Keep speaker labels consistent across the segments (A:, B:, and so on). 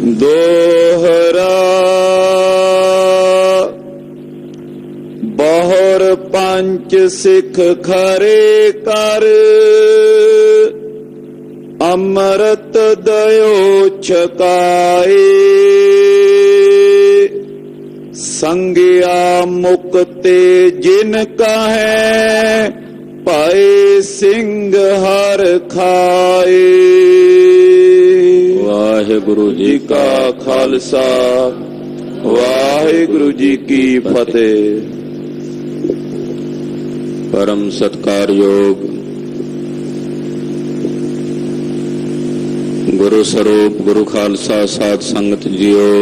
A: दोहरा बहुर पंच सिख खरे कर, अमृत दयो छकाए। संज्ञा मुक्ते जिन कहे, पाए सिंह हर खाए। वाहिगुरु जी का खालसा, वाहिगुरु जी की फतेह। परम सत्कार योग गुरु स्वरूप गुरु खालसा साध संगत जियो,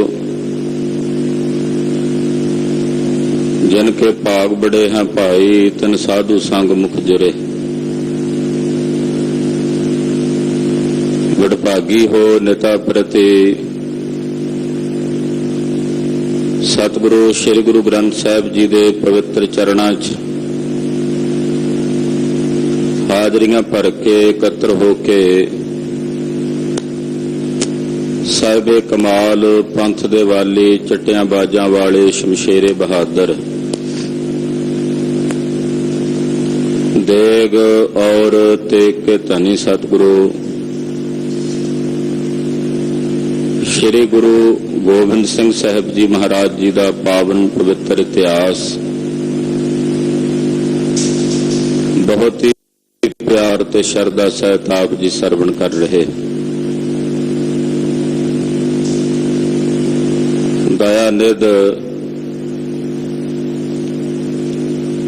A: जिनके भाग बड़े हैं भाई, तिन साधु संग मुख जरे। वडभागी हो निता प्रति, सतगुरु श्री गुरु ग्रंथ साहिब जी दे पवित्र चरणां च हाजरियां भर के एकत्र होके साहिबे कमाल पंथ दे वाली चट्टियां बाजां वाले शमशेरे बहादुर देग और तेग के धनी सतगुरु श्री गुरु गोबिंद सिंह साहिब जी महाराज जी का पावन पवित्र इतिहास बहुत ही प्यार ते शरदा सहित आप जी सरवण कर रहे। दयानिध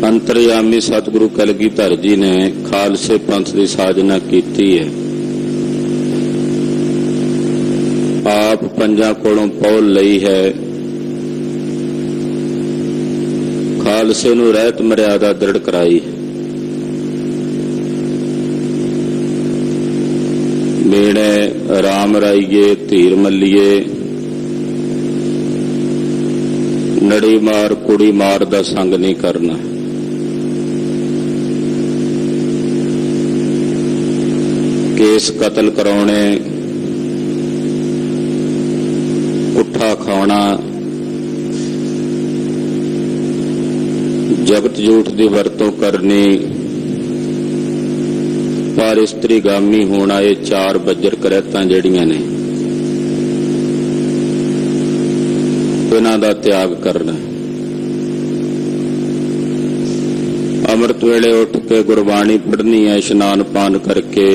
A: अंतर्यामी सतगुरु कलगीधर जी ने खालसे पंथ की साजना की है। आप पंजां कोलों पौल लई है, खालसे नूं रहत मर्यादा दृढ़ कराई। मेणे राम राईए धीर मल्लीए, नड़ी मार कुड़ी मार दा संग नहीं करना। केस कतल कराने, पुट्ठा खाना, जगत झूठ की वरतों करनी, पर स्त्रीगामी होना, ये चार बजर करैतां जड़ियां ने, इन्हां दा त्याग करना। अमृत वेले उठ के गुरबाणी पढ़नी है, इशनान पान करके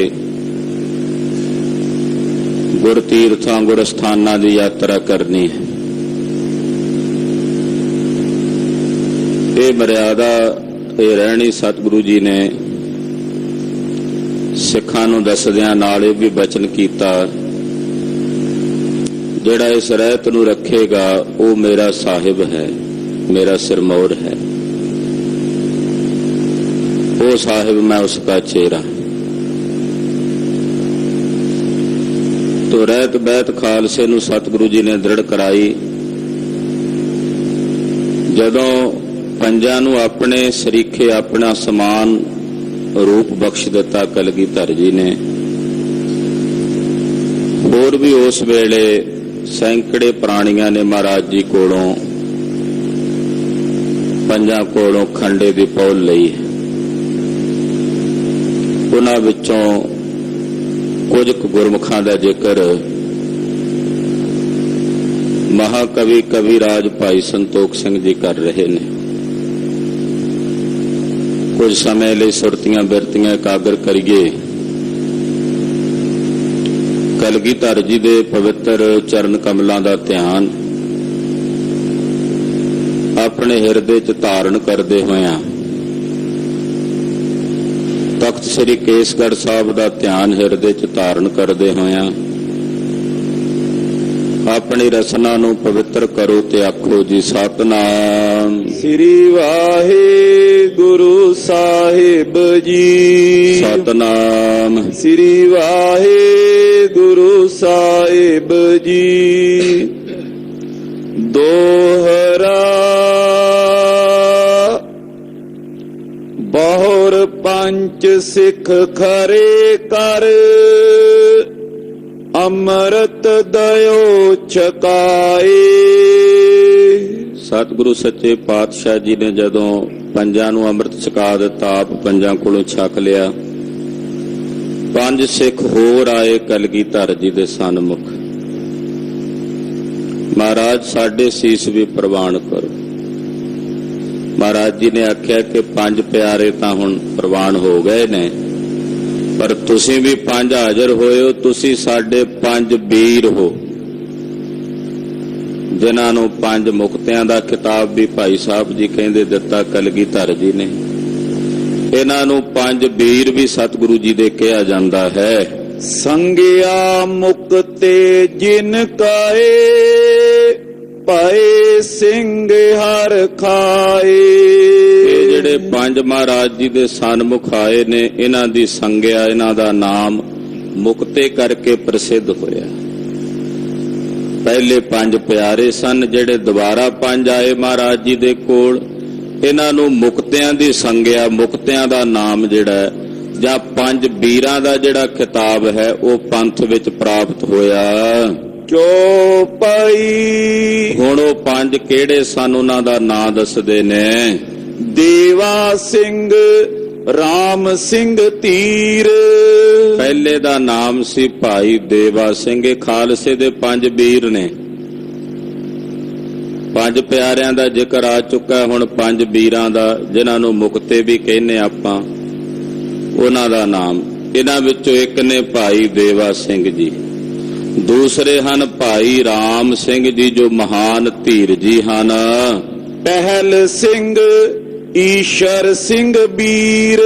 A: गुर तीर्थां गुर स्थानां दी यात्रा करनी है। ये मर्यादा ये रहनी सतगुरु जी ने सिखां नूं दसदिआं नाल ये भी बचन कीता, जिहड़ा इस रहत नूं रखेगा वो मेरा साहिब है, मेरा सिरमौर है। वो साहिब मैं उसका चेहरा। तो रहत बैत खालसे नूं सतगुरु जी ने दृढ़ कराई। जदों पंजां नूं अपने सरीखे अपना समान रूप बख्श दिता कलगीधर जी ने, होर भी उस वेले सैकड़े प्राणियां ने महाराज जी कोलों पंजां कोलों खंडे दी पौल लई। उन्हां विचों कुछ गुरमुखां दा जिक्र महाकवि कविराज भाई संतोख सिंह जी कर रहे ने। कुछ समय लिए सुरतियां बिरतियां एकागर करिए। कलगीधर जी दे पवित्र चरण कमलों का ध्यान अपने हिरदे च धारण करते होया तख्त श्री केसगढ़ साहब का ध्यान हिरदे च धारण करते होया अपनी रसना नूं पवित्र करो ते आखो जी सतनाम श्री वाहिगुरु साहिब जी। सतनाम श्री वाहिगुरु साहिब जी। दोहरा बहुर पंच सिख खरे कर
B: ਅੰਮ੍ਰਿਤ ਦਇਓ ਛਕਾਏ।
A: ਸਤਿਗੁਰੂ ਸੱਚੇ ਪਾਤਸ਼ਾਹ ਜੀ ਨੇ ਜਦੋਂ ਪੰਜਾਂ ਨੂੰ ਅੰਮ੍ਰਿਤ ਛਕਾ ਦਿੱਤਾ, ਆਪ ਪੰਜਾਂ ਕੋਲੋਂ ਛਕ ਲਿਆ, ਪੰਜ ਸਿੱਖ ਹੋਰ ਆਏ ਕਲਗੀਧਰ ਜੀ ਦੇ ਸਨਮੁਖ। ਮਹਾਰਾਜ ਸਾਡੇ ਸੀਸ ਵੀ ਪ੍ਰਵਾਨ ਕਰੋ। ਮਹਾਰਾਜ ਜੀ ਨੇ ਆਖਿਆ ਕਿ ਪੰਜ ਪਿਆਰੇ ਤਾਂ ਹੁਣ ਪ੍ਰਵਾਨ ਹੋ ਗਏ ਨੇ, ਪਰ ਤੁਸੀਂ ਵੀ ਪੰਜ ਹਾਜ਼ਰ ਹੋਏ ਹੋ। ਤੁਸੀਂ ਸਾਡੇ ਪੰਜ ਵੀਰ ਹੋ, ਜਿਨ੍ਹਾਂ ਨੂੰ ਪੰਜ ਮੁਕਤਿਆਂ ਦਾ ਖਿਤਾਬ ਵੀ ਭਾਈ ਸਾਹਿਬ ਜੀ ਕਹਿੰਦੇ ਦਿੱਤਾ ਕਲਗੀਧਰ ਜੀ ਨੇ। ਇਹਨਾਂ ਨੂੰ ਪੰਜ ਵੀਰ ਵੀ ਸਤਿਗੁਰੂ ਜੀ ਦੇ ਕਿਹਾ ਜਾਂਦਾ ਹੈ।
B: ਸੰਗਿਆ ਮੁਕਤੇ ਜਿਨ ਕਾਏ, ਪਾਏ ਸਿੰਘ ਹਰ ਖਾਏ।
A: ਇਹ ਜਿਹੜੇ ਪੰਜ ਮਹਾਰਾਜ ਜੀ ਦੇ ਸਨਮੁਖ ਆਏ ਨੇ, ਇਹਨਾਂ ਦੀ ਸੰਗਿਆ, ਇਹਨਾਂ ਦਾ ਨਾਮ ਮੁਕਤੇ ਕਰਕੇ ਪ੍ਰਸਿੱਧ ਹੋਇਆ। ਪਹਿਲੇ ਪੰਜ ਪਿਆਰੇ ਸਨ, ਜਿਹੜੇ ਦੁਬਾਰਾ ਪੰਜ ਆਏ ਮਹਾਰਾਜ ਜੀ ਦੇ ਕੋਲ, ਇਹਨਾਂ ਨੂੰ ਮੁਕਤਿਆਂ ਦੀ ਸੰਗਿਆ, ਮੁਕਤਿਆਂ ਦਾ ਨਾਮ ਜਿਹੜਾ ਜਾਂ ਪੰਜ ਵੀਰਾਂ ਦਾ ਜਿਹੜਾ ਖਿਤਾਬ ਹੈ ਉਹ ਪੰਥ ਵਿੱਚ ਪ੍ਰਾਪਤ ਹੋਇਆ।
B: ਚੌਪਈ
A: ਹੁਣ ਉਹ ਪੰਜ ਕਿਹੜੇ ਸਨ, ਉਹਨਾਂ ਦਾ ਨਾਂ ਦੱਸਦੇ ਨੇ।
B: ਦੇਵਾ ਸਿੰਘ, ਰਾਮ ਸਿੰਘ ਧੀਰ।
A: ਪਹਿਲੇ ਦਾ ਨਾਮ ਸੀ ਭਾਈ ਦੇਵਾ ਸਿੰਘ। ਇਹ ਖਾਲਸੇ ਦੇ ਪੰਜ ਵੀਰ ਨੇ। ਪੰਜ ਪਿਆਰਿਆਂ ਦਾ ਜ਼ਿਕਰ ਆ ਚੁੱਕਾ, ਹੁਣ ਪੰਜ ਵੀਰਾਂ ਦਾ, ਜਿਨ੍ਹਾਂ ਨੂੰ ਮੁਕਤੇ ਵੀ ਕਹਿੰਦੇ ਆਪਾਂ, ਉਹਨਾਂ ਦਾ ਨਾਮ। ਇਹਨਾਂ ਵਿੱਚੋਂ ਇੱਕ ਨੇ ਭਾਈ ਦੇਵਾ ਸਿੰਘ ਜੀ, ਦੂਸਰੇ ਹਨ ਭਾਈ ਰਾਮ ਸਿੰਘ ਜੀ ਜੋ ਮਹਾਨ ਧੀਰ ਜੀ ਹਨ,
B: ਪਹਿਲ ਸਿੰਘ, ਈਸ਼ਰ ਸਿੰਘ ਵੀਰ।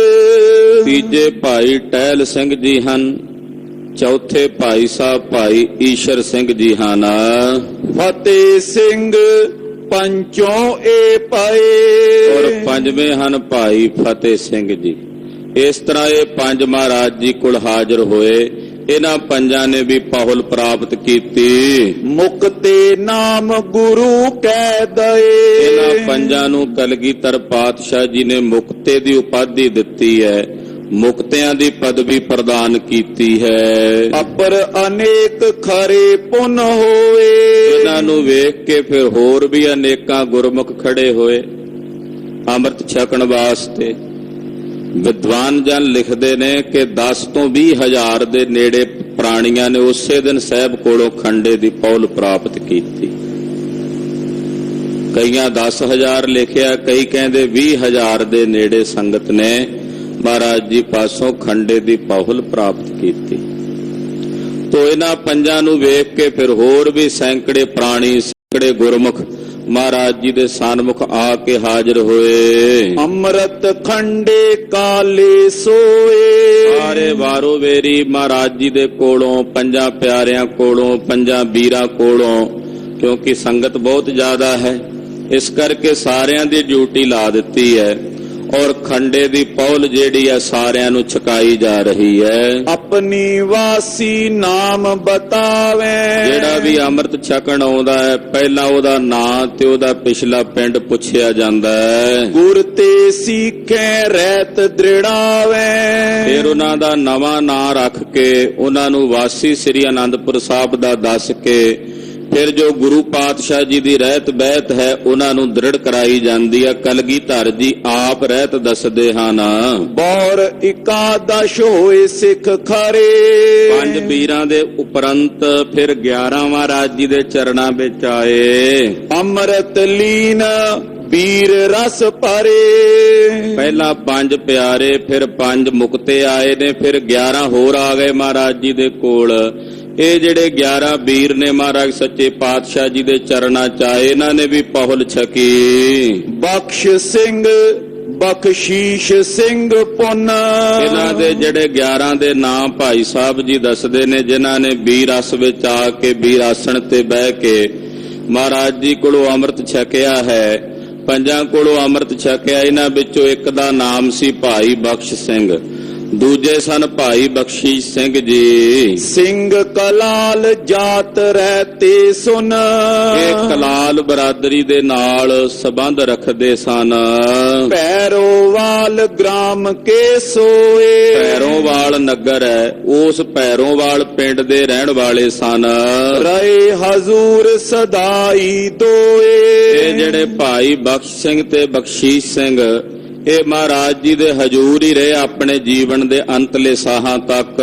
A: ਤੀਜੇ ਭਾਈ ਟਹਿਲ ਸਿੰਘ ਜੀ ਹਨ, ਚੌਥੇ ਭਾਈ ਸਾਹਿਬ ਭਾਈ ਈਸ਼ਰ ਸਿੰਘ ਜੀ ਹਨ,
B: ਫਤਿਹ ਸਿੰਘ, ਪੰਚੋਂ ਏ ਪਾਏ।
A: ਔਰ ਪੰਜਵੇਂ ਹਨ ਭਾਈ ਫਤਿਹ ਸਿੰਘ ਜੀ। ਇਸ ਤਰ੍ਹਾਂ ਇਹ ਪੰਜ ਮਹਾਰਾਜ ਜੀ ਕੋਲ ਹਾਜ਼ਰ ਹੋਏ। ਇਹਨਾਂ ਪੰਜਾਂ ਨੇ ਵੀ ਪਾਹੁਲ ਪ੍ਰਾਪਤ ਕੀਤੀ।
B: ਮੁਕਤੇ ਨਾਮ ਗੁਰੂ ਕਹਿ ਦਏ।
A: ਇਹਨਾਂ ਪੰਜਾਂ ਨੂੰ ਕਲਗੀਧਰ ਪਾਤਸ਼ਾਹ ਜੀ ਨੇ ਮੁਕਤੇ ਦੀ ਉਪਾਧੀ ਦਿੱਤੀ ਹੈ, ਮੁਕਤਿਆਂ ਦੀ ਪਦਵੀ ਪ੍ਰਦਾਨ ਕੀਤੀ ਹੈ।
B: ਅਪਰ ਅਨੇਕ ਖਰੇ ਪੁੰਨ ਹੋਏ।
A: ਇਹਨਾਂ ਨੂੰ ਵੇਖ ਕੇ ਫਿਰ ਹੋਰ ਵੀ ਅਨੇਕਾਂ ਗੁਰਮੁਖ ਖੜੇ ਹੋਏ ਅੰਮ੍ਰਿਤ ਛਕਣ ਵਾਸਤੇ। ਵਿਦਵਾਨ ਜਨ ਲਿਖਦੇ ਨੇ ਕਿ 10 ਤੋਂ 20 ਹਜ਼ਾਰ ਦੇ ਨੇੜੇ ਪ੍ਰਾਣੀਆਂ ਨੇ ਉਸੇ ਦਿਨ ਸਾਹਿਬ ਕੋਲੋਂ ਖੰਡੇ ਦੀ ਪੌਲ ਪ੍ਰਾਪਤ ਕੀਤੀ। ਕਈਆਂ 10,000 ਲਿਖਿਆ, ਕਈ ਕਹਿੰਦੇ 20,000 ਦੇ ਨੇੜੇ ਸੰਗਤ ਨੇ ਮਹਾਰਾਜ ਜੀ ਪਾਸੋਂ ਖੰਡੇ ਦੀ ਪੌਲ ਪ੍ਰਾਪਤ ਕੀਤੀ। ਤੋ ਇਹਨਾਂ ਪੰਜਾਂ ਨੂੰ ਵੇਖ ਕੇ ਫਿਰ ਹੋਰ ਵੀ ਸੈਂਕੜੇ ਪ੍ਰਾਣੀ, ਸੈਂਕੜੇ ਗੁਰਮੁਖ ਮਹਾਰਾਜ ਜੀ ਦੇ ਸਨਮੁਖ ਆ ਕੇ ਹਾਜ਼ਰ ਹੋਏ।
B: ਅੰਮ੍ਰਿਤ ਖੰਡੇ ਕਾਲੇ ਸੋਏ।
A: ਸਾਰੇ ਵਾਰੋ ਵੇਰੀ ਮਹਾਰਾਜ ਜੀ ਦੇ ਕੋਲੋਂ, ਪੰਜਾਂ ਪਿਆਰਿਆਂ ਕੋਲੋਂ, ਪੰਜਾਂ ਵੀਰਾਂ ਕੋਲੋਂ, ਕਿਉਂਕਿ ਸੰਗਤ ਬਹੁਤ ਜ਼ਿਆਦਾ ਹੈ, ਇਸ ਕਰਕੇ ਸਾਰਿਆਂ ਦੀ ਡਿਊਟੀ ਲਾ ਦਿੱਤੀ ਹੈ। ਔਰ ਖੰਡੇ ਦੀ ਪੌਲ ਜਿਹੜੀ ਹੈ ਸਾਰਿਆਂ ਨੂੰ ਛਕਾਈ ਜਾ ਰਹੀ ਹੈ।
B: ਆਪਣੀ ਵਾਸੀ ਨਾਮ ਬਤਾਵੇ।
A: ਜਿਹੜਾ ਵੀ ਅੰਮ੍ਰਿਤ ਛਕਣ ਆਉਂਦਾ ਹੈ, ਪਹਿਲਾਂ ਉਹਦਾ ਨਾਂ ਤੇ ਉਹਦਾ ਪਿਛਲਾ ਪਿੰਡ ਪੁੱਛਿਆ ਜਾਂਦਾ ਹੈ।
B: ਗੁਰ ਤੇ ਸਿੱਖੇ ਰਹਿਤ ਦ੍ਰਿੜਾਵੇ।
A: ਫਿਰ ਉਹਨਾਂ ਦਾ ਨਵਾਂ ਨਾਂ ਰੱਖ ਕੇ ਉਹਨਾਂ ਨੂੰ ਵਾਸੀ ਸ੍ਰੀ ਅਨੰਦਪੁਰ ਸਾਹਿਬ ਦਾ ਦੱਸ ਕੇ ਫਿਰ ਜੋ ਗੁਰੂ ਪਾਤਸ਼ਾਹ ਜੀ ਦੀ ਰਹਿਤ ਬਹਿਤ ਹੈ ਉਹਨਾਂ ਨੂੰ ਦ੍ਰਿੜ ਕਰਾਈ ਜਾਂਦੀ ਹੈ। ਕਲਗੀਧਰ ਜੀ ਆਪ ਰਹਿਤ ਦੱਸਦੇ ਹਨ।
B: ਬੌਰ ਇਕਾਦਸ਼ ਹੋਏ ਸਿੱਖ ਖਰੇ।
A: ਪੰਜ ਵੀਰਾਂ ਦੇ ਉਪਰੰਤ ਫਿਰ 11 ਮਹਾਰਾਜ ਜੀ ਦੇ ਚਰਨਾਂ ਵਿੱਚ ਆਏ।
B: ਅੰਮ੍ਰਿਤ ਲੀਨ ਵੀਰ ਰਸ ਭਰੇ।
A: ਪਹਿਲਾਂ ਪੰਜ ਪਿਆਰੇ, ਫਿਰ ਪੰਜ ਮੁਕਤੇ ਆਏ ਨੇ, ਫਿਰ 11 ਹੋਰ ਆ ਗਏ ਮਹਾਰਾਜ ਜੀ ਦੇ ਕੋਲ। ਇਹ ਜਿਹੜੇ 11 ਵੀਰ ਨੇ ਮਹਾਰਾਜ ਸੱਚੇ ਪਾਤਸ਼ਾਹ ਜੀ ਦੇ ਚਰਨਾਂ ਚ ਆਏ, ਇਹਨਾਂ ਨੇ ਵੀ ਪਹੁਲ ਛਕੀ।
B: ਬਖਸ਼ ਸਿੰਘ, ਬਖਸ਼ੀਸ਼ ਸਿੰਘ ਪੁੰਨ।
A: ਇਹਨਾਂ ਦੇ ਜਿਹੜੇ 11 ਦੇ ਨਾਂ ਭਾਈ ਸਾਹਿਬ ਜੀ ਦੱਸਦੇ ਨੇ, ਜਿਨ੍ਹਾਂ ਨੇ ਵੀਰ ਰਸ ਵਿੱਚ ਆ ਕੇ ਵੀਰ ਆਸਣ ਤੇ ਬਹਿ ਕੇ ਮਹਾਰਾਜ ਜੀ ਕੋਲੋਂ ਅੰਮ੍ਰਿਤ ਛਕਿਆ ਹੈ। ਪੰਜਾਂ ਕੋਲੋਂ ਅੰਮ੍ਰਿਤ ਛਕਿਆ। ਇਹਨਾਂ ਵਿੱਚੋਂ ਇੱਕ ਦਾ ਨਾਮ ਸੀ ਭਾਈ ਬਖਸ਼ ਸਿੰਘ, ਦੂਜੇ ਸਨ ਭਾਈ ਬਖਸ਼ੀਸ਼ ਸਿੰਘ ਜੀ।
B: ਸਿੰਘ ਕਲਾਲ ਜਾਤ ਰਹਤੇ ਸੁਨ।
A: ਇਹ ਕਲਾਲ ਬਰਾਦਰੀ ਦੇ ਨਾਲ ਸੰਬੰਧ ਰੱਖਦੇ ਸਨ।
B: ਪੈਰੋਵਾਲ ਗ੍ਰਾਮ ਕੇ ਸੋਏ।
A: ਪੈਰੋਵਾਲ ਨਗਰ ਹੈ, ਉਸ ਪੈਰੋਵਾਲ ਪਿੰਡ ਦੇ ਰਹਿਣ ਵਾਲੇ ਸਨ।
B: ਰਹੇ ਹਜ਼ੂਰ ਸਦਾਈ ਦੋਏ।
A: ਇਹ ਜਿਹੜੇ ਭਾਈ ਬਖਸ਼ ਸਿੰਘ ਤੇ ਬਖਸ਼ੀਸ਼ ਸਿੰਘ ਇਹ ਮਹਾਰਾਜ ਜੀ ਦੇ ਹਜ਼ੂਰ ਹੀ ਰਹੇ ਆਪਣੇ ਜੀਵਨ ਦੇ ਅੰਤਲੇ ਸਾਹਾਂ ਤੱਕ।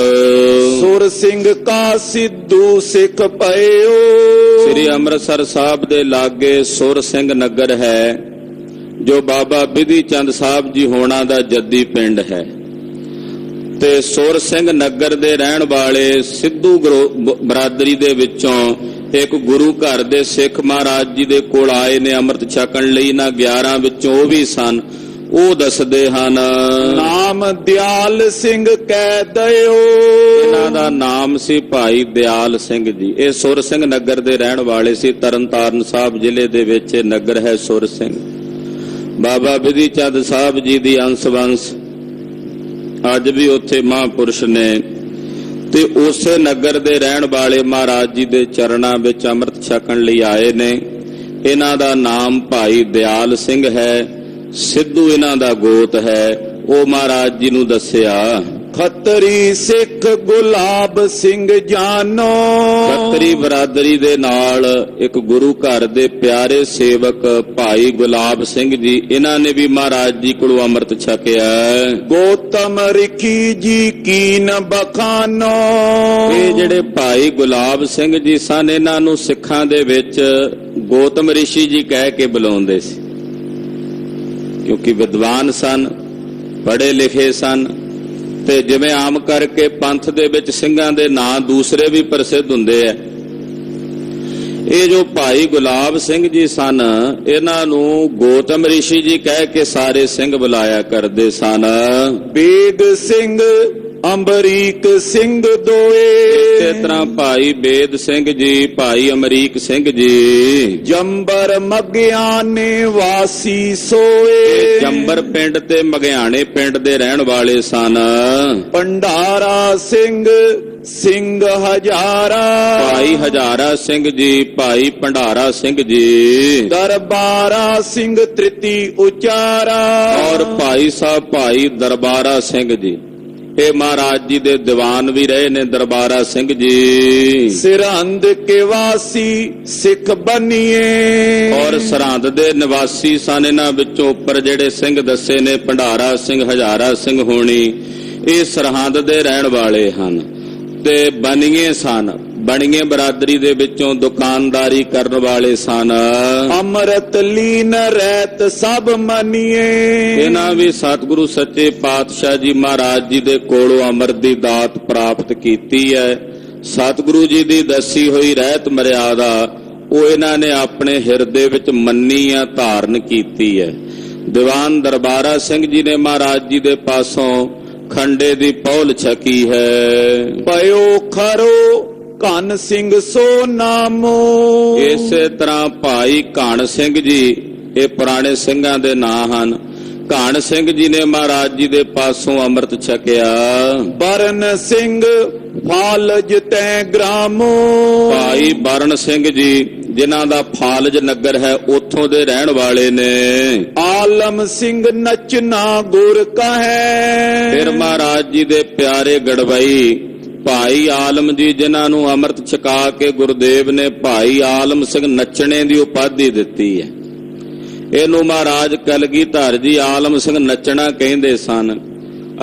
B: ਸੁਰ ਸਿੰਘ ਕਾ ਸਿੱਧੂ ਸਿੱਖ ਪਇਓ।
A: ਸ੍ਰੀ ਅੰਮ੍ਰਿਤਸਰ ਸਾਹਿਬ ਦੇ ਲਾਗੇ ਸੁਰ ਸਿੰਘ ਨਗਰ ਹੈ, ਜੋ ਬਾਬਾ ਬਿਧੀ ਚੰਦ ਸਾਹਿਬ ਜੀ ਹੋਣਾ ਦਾ ਜੱਦੀ ਪਿੰਡ ਹੈ। ਤੇ ਸੁਰ ਸਿੰਘ ਨਗਰ ਦੇ ਰਹਿਣ ਵਾਲੇ ਸਿੱਧੂ ਬਰਾਦਰੀ ਦੇ ਵਿੱਚੋਂ ਇੱਕ ਗੁਰੂ ਘਰ ਦੇ ਸਿੱਖ ਮਹਾਰਾਜ ਜੀ ਦੇ ਕੋਲ ਆਏ ਨੇ ਅੰਮ੍ਰਿਤ ਛਕਣ ਲਈ। ਨਾ 11 ਵਿੱਚੋਂ ਉਹ ਵੀ ਸਨ। ਉਹ ਦੱਸਦੇ ਹਨ,
B: ਨਾਮ ਦਿਆਲ ਸਿੰਘ ਕਹਿ ਦਿਓ।
A: ਇਹਨਾਂ ਦਾ ਨਾਮ ਸੀ ਭਾਈ ਦਿਆਲ ਸਿੰਘ ਜੀ। ਇਹ ਸੁਰ ਸਿੰਘ ਨਗਰ ਦੇ ਰਹਿਣ ਵਾਲੇ ਸੀ। ਤਰਨਤਾਰਨ ਸਾਹਿਬ ਜ਼ਿਲ੍ਹੇ ਦੇ ਵਿੱਚ ਨਗਰ ਹੈ ਸੁਰ ਸਿੰਘ। ਬਾਬਾ ਬਿਧੀ ਚੰਦ ਸਾਹਿਬ ਜੀ ਦੀ ਅੰਸ਼-ਵੰਸ਼ ਅੱਜ ਵੀ ਉੱਥੇ ਮਹਾਂਪੁਰਸ਼ ਨੇ। ਤੇ ਉਸੇ ਨਗਰ ਦੇ ਰਹਿਣ ਵਾਲੇ ਮਹਾਰਾਜ ਜੀ ਦੇ ਚਰਨਾਂ ਵਿੱਚ ਅੰਮ੍ਰਿਤ ਛਕਣ ਲਈ ਆਏ ਨੇ। ਇਹਨਾਂ ਦਾ ਨਾਮ ਭਾਈ ਦਿਆਲ ਸਿੰਘ ਹੈ। ਸਿੱਧੂ ਇਹਨਾਂ ਦਾ ਗੋਤ ਹੈ। ਉਹ ਮਹਾਰਾਜ ਜੀ ਨੂੰ ਦੱਸਿਆ,
B: ਖੱਤਰੀ ਸਿੱਖ ਗੁਲਾਬ ਸਿੰਘ ਜਾਨੋ।
A: ਖੱਤਰੀ ਬਰਾਦਰੀ ਦੇ ਨਾਲ ਇੱਕ ਗੁਰੂ ਘਰ ਦੇ ਪਿਆਰੇ ਸੇਵਕ ਭਾਈ ਗੁਲਾਬ ਸਿੰਘ ਜੀ, ਇਹਨਾਂ ਨੇ ਵੀ ਮਹਾਰਾਜ ਜੀ ਕੋਲੋਂ ਅੰਮ੍ਰਿਤ ਛਕਿਆ।
B: ਗੋਤਮ ਰਿਖੀ ਜੀ ਕੀਨ ਬਖਾਨੋ।
A: ਇਹ ਜਿਹੜੇ ਭਾਈ ਗੁਲਾਬ ਸਿੰਘ ਜੀ ਸਨ, ਇਹਨਾਂ ਨੂੰ ਸਿੱਖਾਂ ਦੇ ਵਿੱਚ ਗੋਤਮ ਰਿਸ਼ੀ ਜੀ ਕਹਿ ਕੇ ਬੁਲਾਉਂਦੇ ਸੀ, ਕਿਉਂਕਿ ਵਿਦਵਾਨ ਸਨ, ਪੜ੍ਹੇ ਲਿਖੇ ਸਨ। ਤੇ ਜਿਵੇਂ ਆਮ ਕਰਕੇ ਪੰਥ ਦੇ ਵਿੱਚ ਸਿੰਘਾਂ ਦੇ ਨਾਂ ਦੂਸਰੇ ਵੀ ਪ੍ਰਸਿੱਧ ਹੁੰਦੇ ਆ, ਇਹ ਜੋ ਭਾਈ ਗੁਲਾਬ ਸਿੰਘ ਜੀ ਸਨ, ਇਹਨਾਂ ਨੂੰ ਗੋਤਮ ਰਿਸ਼ੀ ਜੀ ਕਹਿ ਕੇ ਸਾਰੇ ਸਿੰਘ ਬੁਲਾਇਆ ਕਰਦੇ ਸਨ।
B: ਬੇਦ ਸਿੰਘ ਅੰਬਰੀਕ ਸਿੰਘ ਦੋਏ।
A: ਇਸੇ ਤਰ੍ਹਾਂ ਭਾਈ ਬੇਦ ਸਿੰਘ ਜੀ, ਭਾਈ ਅਮਰੀਕ ਸਿੰਘ ਜੀ
B: ਜੰਬਰ ਮਗਿਆਨੇ ਵਾਸੀ ਸੋਏ।
A: ਜੰਬਰ ਪਿੰਡ ਤੇ ਮਗਿਆਣੇ ਪਿੰਡ ਦੇ ਰਹਿਣ ਵਾਲੇ ਸਨ।
B: ਭੰਡਾਰਾ ਸਿੰਘ ਸਿੰਘ ਹਜ਼ਾਰਾ।
A: ਭਾਈ ਹਜ਼ਾਰਾ ਸਿੰਘ ਜੀ, ਭਾਈ ਭੰਡਾਰਾ ਸਿੰਘ ਜੀ।
B: ਦਰਬਾਰਾ ਸਿੰਘ ਤ੍ਰਿਤੀ ਉਚਾਰਾ।
A: ਔਰ ਭਾਈ ਸਾਹਿਬ ਭਾਈ ਦਰਬਾਰਾ ਸਿੰਘ ਜੀ, ਇਹ ਮਹਾਰਾਜ ਜੀ ਦੇ ਦੀਵਾਨ ਵੀ ਰਹੇ ਨੇ। ਦਰਬਾਰਾ ਸਿੰਘ ਜੀ
B: ਸਰਹੰਦ ਕੇ ਵਾਸੀ ਸਿੱਖ ਬਨੀਏ।
A: ਔਰ ਸਰਹੰਦ ਦੇ ਨਿਵਾਸੀ ਸਨ। ਇਹਨਾਂ ਵਿੱਚੋਂ ਉੱਪਰ ਜਿਹੜੇ ਸਿੰਘ ਦੱਸੇ ਨੇ, ਭੰਡਾਰਾ ਸਿੰਘ, ਹਜ਼ਾਰਾ ਸਿੰਘ ਹੋਣੀ, ਇਹ ਸਰਹੰਦ ਦੇ ਰਹਿਣ ਵਾਲੇ ਹਨ। ਤੇ ਬਨੀਏ ਸਨ। ਬਣੀਏ ਬਰਾਦਰੀ ਦੇ ਵਿੱਚੋਂ ਦੁਕਾਨਦਾਰੀ ਕਰਨ ਵਾਲੇ ਸਨ।
B: ਅੰਮ੍ਰਿਤ ਲੀਨ ਰਹਿਤ ਸਭ ਮਨੀਏ।
A: ਇਹਨਾਂ ਵੀ ਸਤਿਗੁਰੂ ਸੱਚੇ ਪਾਤਸ਼ਾਹ ਜੀ ਮਹਾਰਾਜ ਜੀ ਦੇ ਕੋਲੋਂ ਅੰਮ੍ਰਿਤ ਦੀ ਦਾਤ ਪ੍ਰਾਪਤ ਕੀਤੀ ਹੈ। ਸਤਿਗੁਰੂ ਜੀ ਦੀ ਦੱਸੀ ਹੋਈ ਰਹਿਤ ਮਰਿਆਦਾ ਉਹ ਇਹਨਾਂ ਨੇ ਆਪਣੇ ਹਿਰਦੇ ਵਿੱਚ ਮੰਨੀ ਆ, ਧਾਰਨ ਕੀਤੀ ਹੈ। ਦੀਵਾਨ ਦਰਬਾਰਾ ਸਿੰਘ ਜੀ ਨੇ ਮਹਾਰਾਜ ਜੀ ਦੇ ਪਾਸੋਂ ਖੰਡੇ ਦੀ ਪੌਲ ਛਕੀ ਹੈ।
B: ਪਇਓ ਖਰੋ ਘਨ ਸਿੰਘ ਸੋ ਨਾਮੋ।
A: ਇਸੇ ਤਰ੍ਹਾਂ ਭਾਈ ਘਣ ਸਿੰਘ ਜੀ, ਇਹ ਪੁਰਾਣੇ ਸਿੰਘਾਂ ਦੇ ਨਾਂ ਹਨ। ਘਣ ਸਿੰਘ ਜੀ ਨੇ ਮਹਾਰਾਜ ਜੀ ਦੇ ਪਾਸੋਂ ਅੰਮ੍ਰਿਤ ਛਕਿਆ।
B: ਬਰਨ ਸਿੰਘ ਫਾਲਜ ਤੈ ਗ੍ਰਾਮੋ।
A: ਭਾਈ ਬਰਨ ਸਿੰਘ ਜੀ, ਜਿਨ੍ਹਾਂ ਦਾ ਫਾਲਜ ਨਗਰ ਹੈ, ਉੱਥੋਂ ਦੇ ਰਹਿਣ ਵਾਲੇ ਨੇ।
B: ਆਲਮ ਸਿੰਘ ਨਚਨਾ ਗੁਰ ਕਹੈ।
A: ਫਿਰ ਮਹਾਰਾਜ ਜੀ ਦੇ ਪਿਆਰੇ ਗੜਵਈ ਭਾਈ ਆਲਮ ਜੀ, ਜਿਨ੍ਹਾਂ ਨੂੰ ਅੰਮ੍ਰਿਤ ਛਕਾ ਕੇ ਗੁਰਦੇਵ ਨੇ ਭਾਈ ਆਲਮ ਸਿੰਘ ਨੱਚਣੇ ਦੀ ਉਪਾਧੀ ਦਿੱਤੀ ਹੈ। ਇਹਨੂੰ ਮਹਾਰਾਜ ਕਲਗੀਧਰ ਜੀ ਆਲਮ ਸਿੰਘ ਨੱਚਣਾ ਕਹਿੰਦੇ ਸਨ।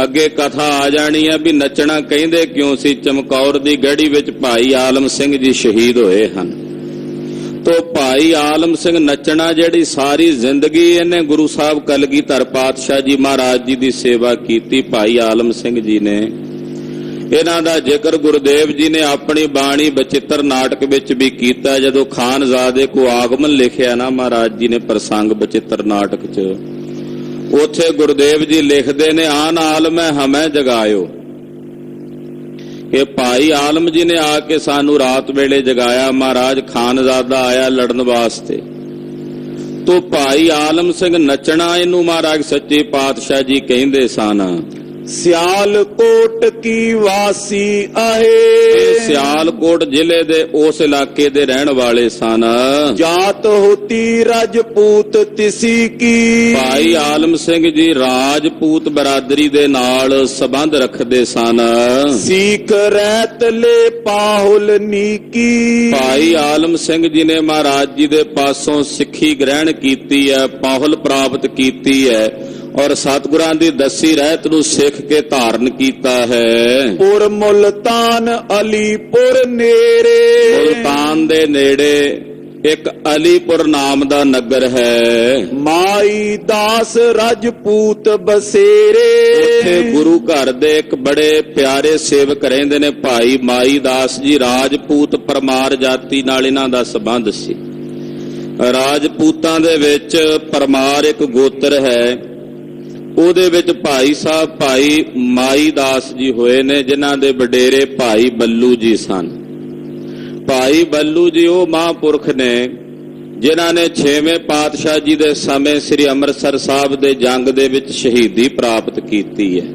A: ਅੱਗੇ ਕਥਾ ਆ ਜਾਣੀ ਹੈ ਵੀ ਨੱਚਣਾ ਕਹਿੰਦੇ ਕਿਉਂ ਸੀ। ਚਮਕੌਰ ਦੀ ਗੜ੍ਹੀ ਵਿੱਚ ਭਾਈ ਆਲਮ ਸਿੰਘ ਜੀ ਸ਼ਹੀਦ ਹੋਏ ਹਨ। ਤੋ ਭਾਈ ਆਲਮ ਸਿੰਘ ਨੱਚਣਾ ਜਿਹੜੀ ਸਾਰੀ ਜ਼ਿੰਦਗੀ ਇਹਨੇ ਗੁਰੂ ਸਾਹਿਬ ਕਲਗੀਧਰ ਪਾਤਸ਼ਾਹ ਜੀ ਮਹਾਰਾਜ ਜੀ ਦੀ ਸੇਵਾ ਕੀਤੀ। ਭਾਈ ਆਲਮ ਸਿੰਘ ਜੀ ਨੇ, ਇਹਨਾਂ ਦਾ ਜ਼ਿਕਰ ਗੁਰਦੇਵ ਜੀ ਨੇ ਆਪਣੀ ਬਾਣੀ ਬਚਿੱਤਰ ਨਾਟਕ ਵਿੱਚ ਵੀ ਕੀਤਾ। ਜਦੋਂ ਖਾਨਜ਼ਾਦੇ ਕੋ ਆਗਮਨ ਲਿਖਿਆ ਨਾ ਮਹਾਰਾਜ ਜੀ ਨੇ ਪ੍ਰਸੰਗ ਬਚਿੱਤਰ ਨਾਟਕ 'ਚ, ਉੱਥੇ ਗੁਰਦੇਵ ਜੀ ਲਿਖਦੇ ਨੇ, ਆਨ ਆਲਮੈ ਹਮੈ ਜਗਾਇਓ। ਇਹ ਭਾਈ ਆਲਮ ਜੀ ਨੇ ਆ ਕੇ ਸਾਨੂੰ ਰਾਤ ਵੇਲੇ ਜਗਾਇਆ। ਮਹਾਰਾਜ ਖਾਨਜ਼ਾਦਾ ਆਇਆ ਲੜਨ ਵਾਸਤੇ। ਤੋ ਭਾਈ ਆਲਮ ਸਿੰਘ ਨੱਚਣਾ, ਇਹਨੂੰ ਮਹਾਰਾਜ ਸੱਚੇ ਪਾਤਸ਼ਾਹ ਜੀ ਕਹਿੰਦੇ ਸਨ।
B: ਸਿਆਲਕੋਟ ਕੀ ਵਾਸੀ
A: ਇਹ
B: ਆਹੇ।
A: ਸਿਆਲਕੋਟ ਜ਼ਿਲ੍ਹੇ ਦੇ ਉਸ ਇਲਾਕੇ ਦੇ ਰਹਿਣ ਵਾਲੇ ਸਨ।
B: ਜਾਤ ਹੋਤੀ ਰਾਜਪੂਤ ਤਿਸੀ ਕੀ।
A: ਭਾਈ ਆਲਮ ਸਿੰਘ ਜੀ ਰਾਜਪੂਤ ਬਰਾਦਰੀ ਦੇ ਨਾਲ ਸੰਬੰਧ ਰੱਖਦੇ ਸਨ।
B: ਸੀਖ ਰਹਿਤ ਲੈ ਪਾਹੁਲ ਨੀਕੀ।
A: ਭਾਈ ਆਲਮ ਸਿੰਘ ਜੀ ਨੇ ਮਹਾਰਾਜ ਜੀ ਦੇ ਪਾਸੋਂ ਸਿੱਖੀ ਗ੍ਰਹਿਣ ਕੀਤੀ ਹੈ, ਪਾਹੁਲ ਪ੍ਰਾਪਤ ਕੀਤੀ ਹੈ ਔਰ ਸਤਿਗੁਰਾਂ ਦੀ ਦੱਸੀ ਰਹਿਤ ਨੂੰ ਸਿੱਖ ਕੇ ਧਾਰਨ ਕੀਤਾ ਹੈ।
B: ਪੁਰ ਮੁਲਤਾਨ ਅਲੀਪੁਰ ਨੇੜੇ।
A: ਮੁਲਤਾਨ ਦੇ ਨੇੜੇ ਇੱਕ ਅਲੀਪੁਰ ਨਾਮ ਦਾ ਨਗਰ ਹੈ।
B: ਮਾਈ ਦਾਸ ਰਾਜਪੂਤ ਬਸੇਰੇ।
A: ਉੱਥੇ ਗੁਰੂ ਘਰ ਦੇ ਇੱਕ ਬੜੇ ਪਿਆਰੇ ਸੇਵਕ ਰਹਿੰਦੇ ਨੇ, ਭਾਈ ਮਾਈ ਦਾਸ ਜੀ। ਰਾਜਪੂਤ ਪਰਮਾਰ ਜਾਤੀ ਨਾਲ ਇਹਨਾਂ ਦਾ ਸੰਬੰਧ ਸੀ। ਰਾਜਪੂਤਾਂ ਦੇ ਵਿੱਚ ਪਰਮਾਰ ਇੱਕ ਗੋਤਰ ਹੈ, ਉਹਦੇ ਵਿੱਚ ਭਾਈ ਸਾਹਿਬ ਭਾਈ ਮਾਈ ਦਾਸ ਜੀ ਹੋਏ ਨੇ, ਜਿਨ੍ਹਾਂ ਦੇ ਵਡੇਰੇ ਭਾਈ ਬੱਲੂ ਜੀ ਸਨ। ਭਾਈ ਬੱਲੂ ਜੀ ਉਹ ਮਹਾਂਪੁਰਖ ਨੇ ਜਿਨ੍ਹਾਂ ਨੇ 6ਵੇਂ ਪਾਤਸ਼ਾਹ ਜੀ ਦੇ ਸਮੇਂ ਸ੍ਰੀ ਅੰਮ੍ਰਿਤਸਰ ਸਾਹਿਬ ਦੇ ਜੰਗ ਦੇ ਵਿੱਚ ਸ਼ਹੀਦੀ ਪ੍ਰਾਪਤ ਕੀਤੀ ਹੈ।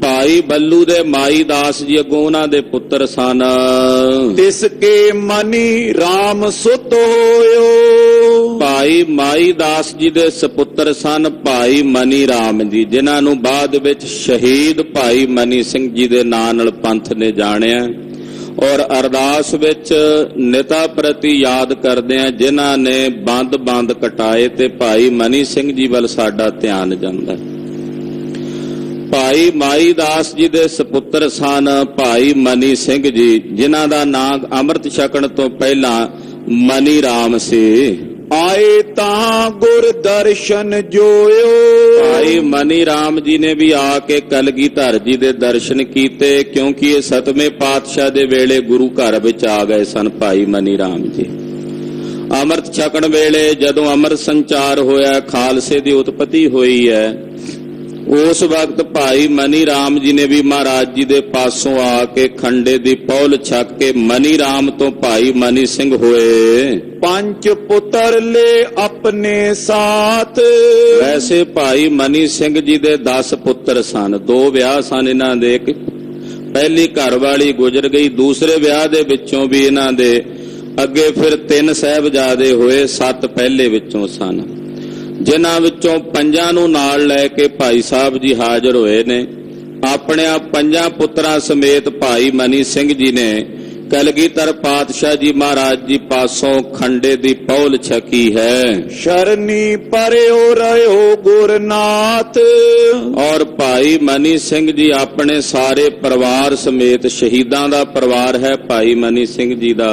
A: ਭਾਈ ਬੱਲੂ ਦੇ ਮਾਈ ਦਾਸ ਜੀ ਅੱਗੋਂ ਉਹਨਾਂ ਦੇ ਪੁੱਤਰ ਸਨ।
B: ਤਿਸ ਕੇ ਮਨੀ RAM ਸੁਤ ਹੋਇਓ।
A: ਭਾਈ ਮਾਈ ਦਾਸ ਜੀ ਦੇ ਸਪੁੱਤਰ ਸਨ ਭਾਈ ਮਨੀ ਰਾਮ ਜੀ, ਜਿਨ੍ਹਾਂ ਨੂੰ ਬਾਅਦ ਵਿੱਚ ਸ਼ਹੀਦ ਭਾਈ ਮਨੀ ਸਿੰਘ ਜੀ ਦੇ ਨਾਂ ਨਾਲ ਪੰਥ ਨੇ ਜਾਣਿਆ ਔਰ ਅਰਦਾਸ ਵਿੱਚ ਨਿਤਾ ਪ੍ਰਤੀ ਯਾਦ ਕਰਦੇ ਆ, ਜਿਨ੍ਹਾਂ ਨੇ ਬੰਦ ਕਟਾਏ ਤੇ ਭਾਈ ਮਨੀ ਸਿੰਘ ਜੀ ਵੱਲ ਸਾਡਾ ਧਿਆਨ ਜਾਂਦਾ। ਭਾਈ ਮਾਈ ਦਾਸ ਜੀ ਦੇ ਸਪੁੱਤਰ ਸਨ ਭਾਈ ਮਨੀ ਸਿੰਘ ਜੀ, ਜਿਨ੍ਹਾਂ ਦਾ ਨਾਮ ਅੰਮ੍ਰਿਤ ਛਕਣ ਤੋਂ ਪਹਿਲਾਂ ਮਨੀ ਰਾਮ ਸੀ।
B: ਆਏ ਤਾਂ ਗੁਰ ਦਰਸ਼ਨ ਜੋਇਓ।
A: ਭਾਈ ਮਨੀ ਰਾਮ ਜੀ ਨੇ ਵੀ ਆ ਕੇ ਕਲਗੀਧਰ ਜੀ ਦੇ ਦਰਸ਼ਨ ਕੀਤੇ, ਕਿਉਂਕਿ ਇਹ 7ਵੇਂ ਪਾਤਸ਼ਾਹ ਦੇ ਵੇਲੇ ਗੁਰੂ ਘਰ ਵਿੱਚ ਆ ਗਏ ਸਨ ਭਾਈ ਮਨੀ ਰਾਮ ਜੀ। ਅੰਮ੍ਰਿਤ ਛਕਣ ਵੇਲੇ ਜਦੋਂ ਅੰਮ੍ਰਿਤ ਸੰਚਾਰ ਹੋਇਆ, ਖਾਲਸੇ ਦੀ ਉਤਪਤੀ ਹੋਈ ਹੈ, ਉਸ ਵਕਤ ਭਾਈ ਮਨੀ ਰਾਮ ਜੀ ਨੇ ਵੀ ਮਹਾਰਾਜ ਜੀ ਦੇ ਪਾਸੋਂ ਆ ਕੇ ਖੰਡੇ ਦੀ ਪੌਲ ਛਕ ਕੇ ਮਨੀ ਰਾਮ ਤੋਂ ਭਾਈ ਮਨੀ ਸਿੰਘ ਹੋਏ।
B: ਪੰਜ ਪੁੱਤਰ ਲੈ ਆਪਣੇ ਸਾਥ।
A: ਵੈਸੇ ਭਾਈ ਮਨੀ ਸਿੰਘ ਜੀ ਦੇ 10 ਪੁੱਤਰ ਸਨ, 2 ਵਿਆਹ ਸਨ ਇਹਨਾਂ ਦੇ। ਇੱਕ ਪਹਿਲੀ ਘਰ ਵਾਲੀ ਗੁਜ਼ਰ ਗਈ, ਦੂਸਰੇ ਵਿਆਹ ਦੇ ਵਿੱਚੋਂ ਵੀ ਇਹਨਾਂ ਦੇ ਅੱਗੇ ਫਿਰ 3 ਸਾਹਿਬਜ਼ਾਦੇ ਹੋਏ, 7 ਪਹਿਲੇ ਵਿੱਚੋਂ ਸਨ, ਜਿਨ੍ਹਾਂ ਵਿੱਚੋਂ 5 ਨੂੰ ਨਾਲ ਲੈ ਕੇ ਭਾਈ ਸਾਹਿਬ ਜੀ ਹਾਜ਼ਰ ਹੋਏ ਨੇ। ਆਪਣੇ 5 ਪੁੱਤਰਾਂ ਸਮੇਤ ਭਾਈ ਮਨੀ ਸਿੰਘ ਜੀ ਨੇ ਕਲਗੀਧਰ ਪਾਤਸ਼ਾਹ ਜੀ ਮਹਾਰਾਜ ਜੀ ਪਾਸੋਂ ਖੰਡੇ ਦੀ ਪੌਲ ਛਕੀ ਹੈ।
B: ਸ਼ਰਨੀ ਪਰਿਓ ਰਹਿਓ ਗੁਰਨਾਥ।
A: ਔਰ ਭਾਈ ਮਨੀ ਸਿੰਘ ਜੀ ਆਪਣੇ ਸਾਰੇ ਪਰਿਵਾਰ ਸਮੇਤ, ਸ਼ਹੀਦਾਂ ਦਾ ਪਰਿਵਾਰ ਹੈ ਭਾਈ ਮਨੀ ਸਿੰਘ ਜੀ ਦਾ,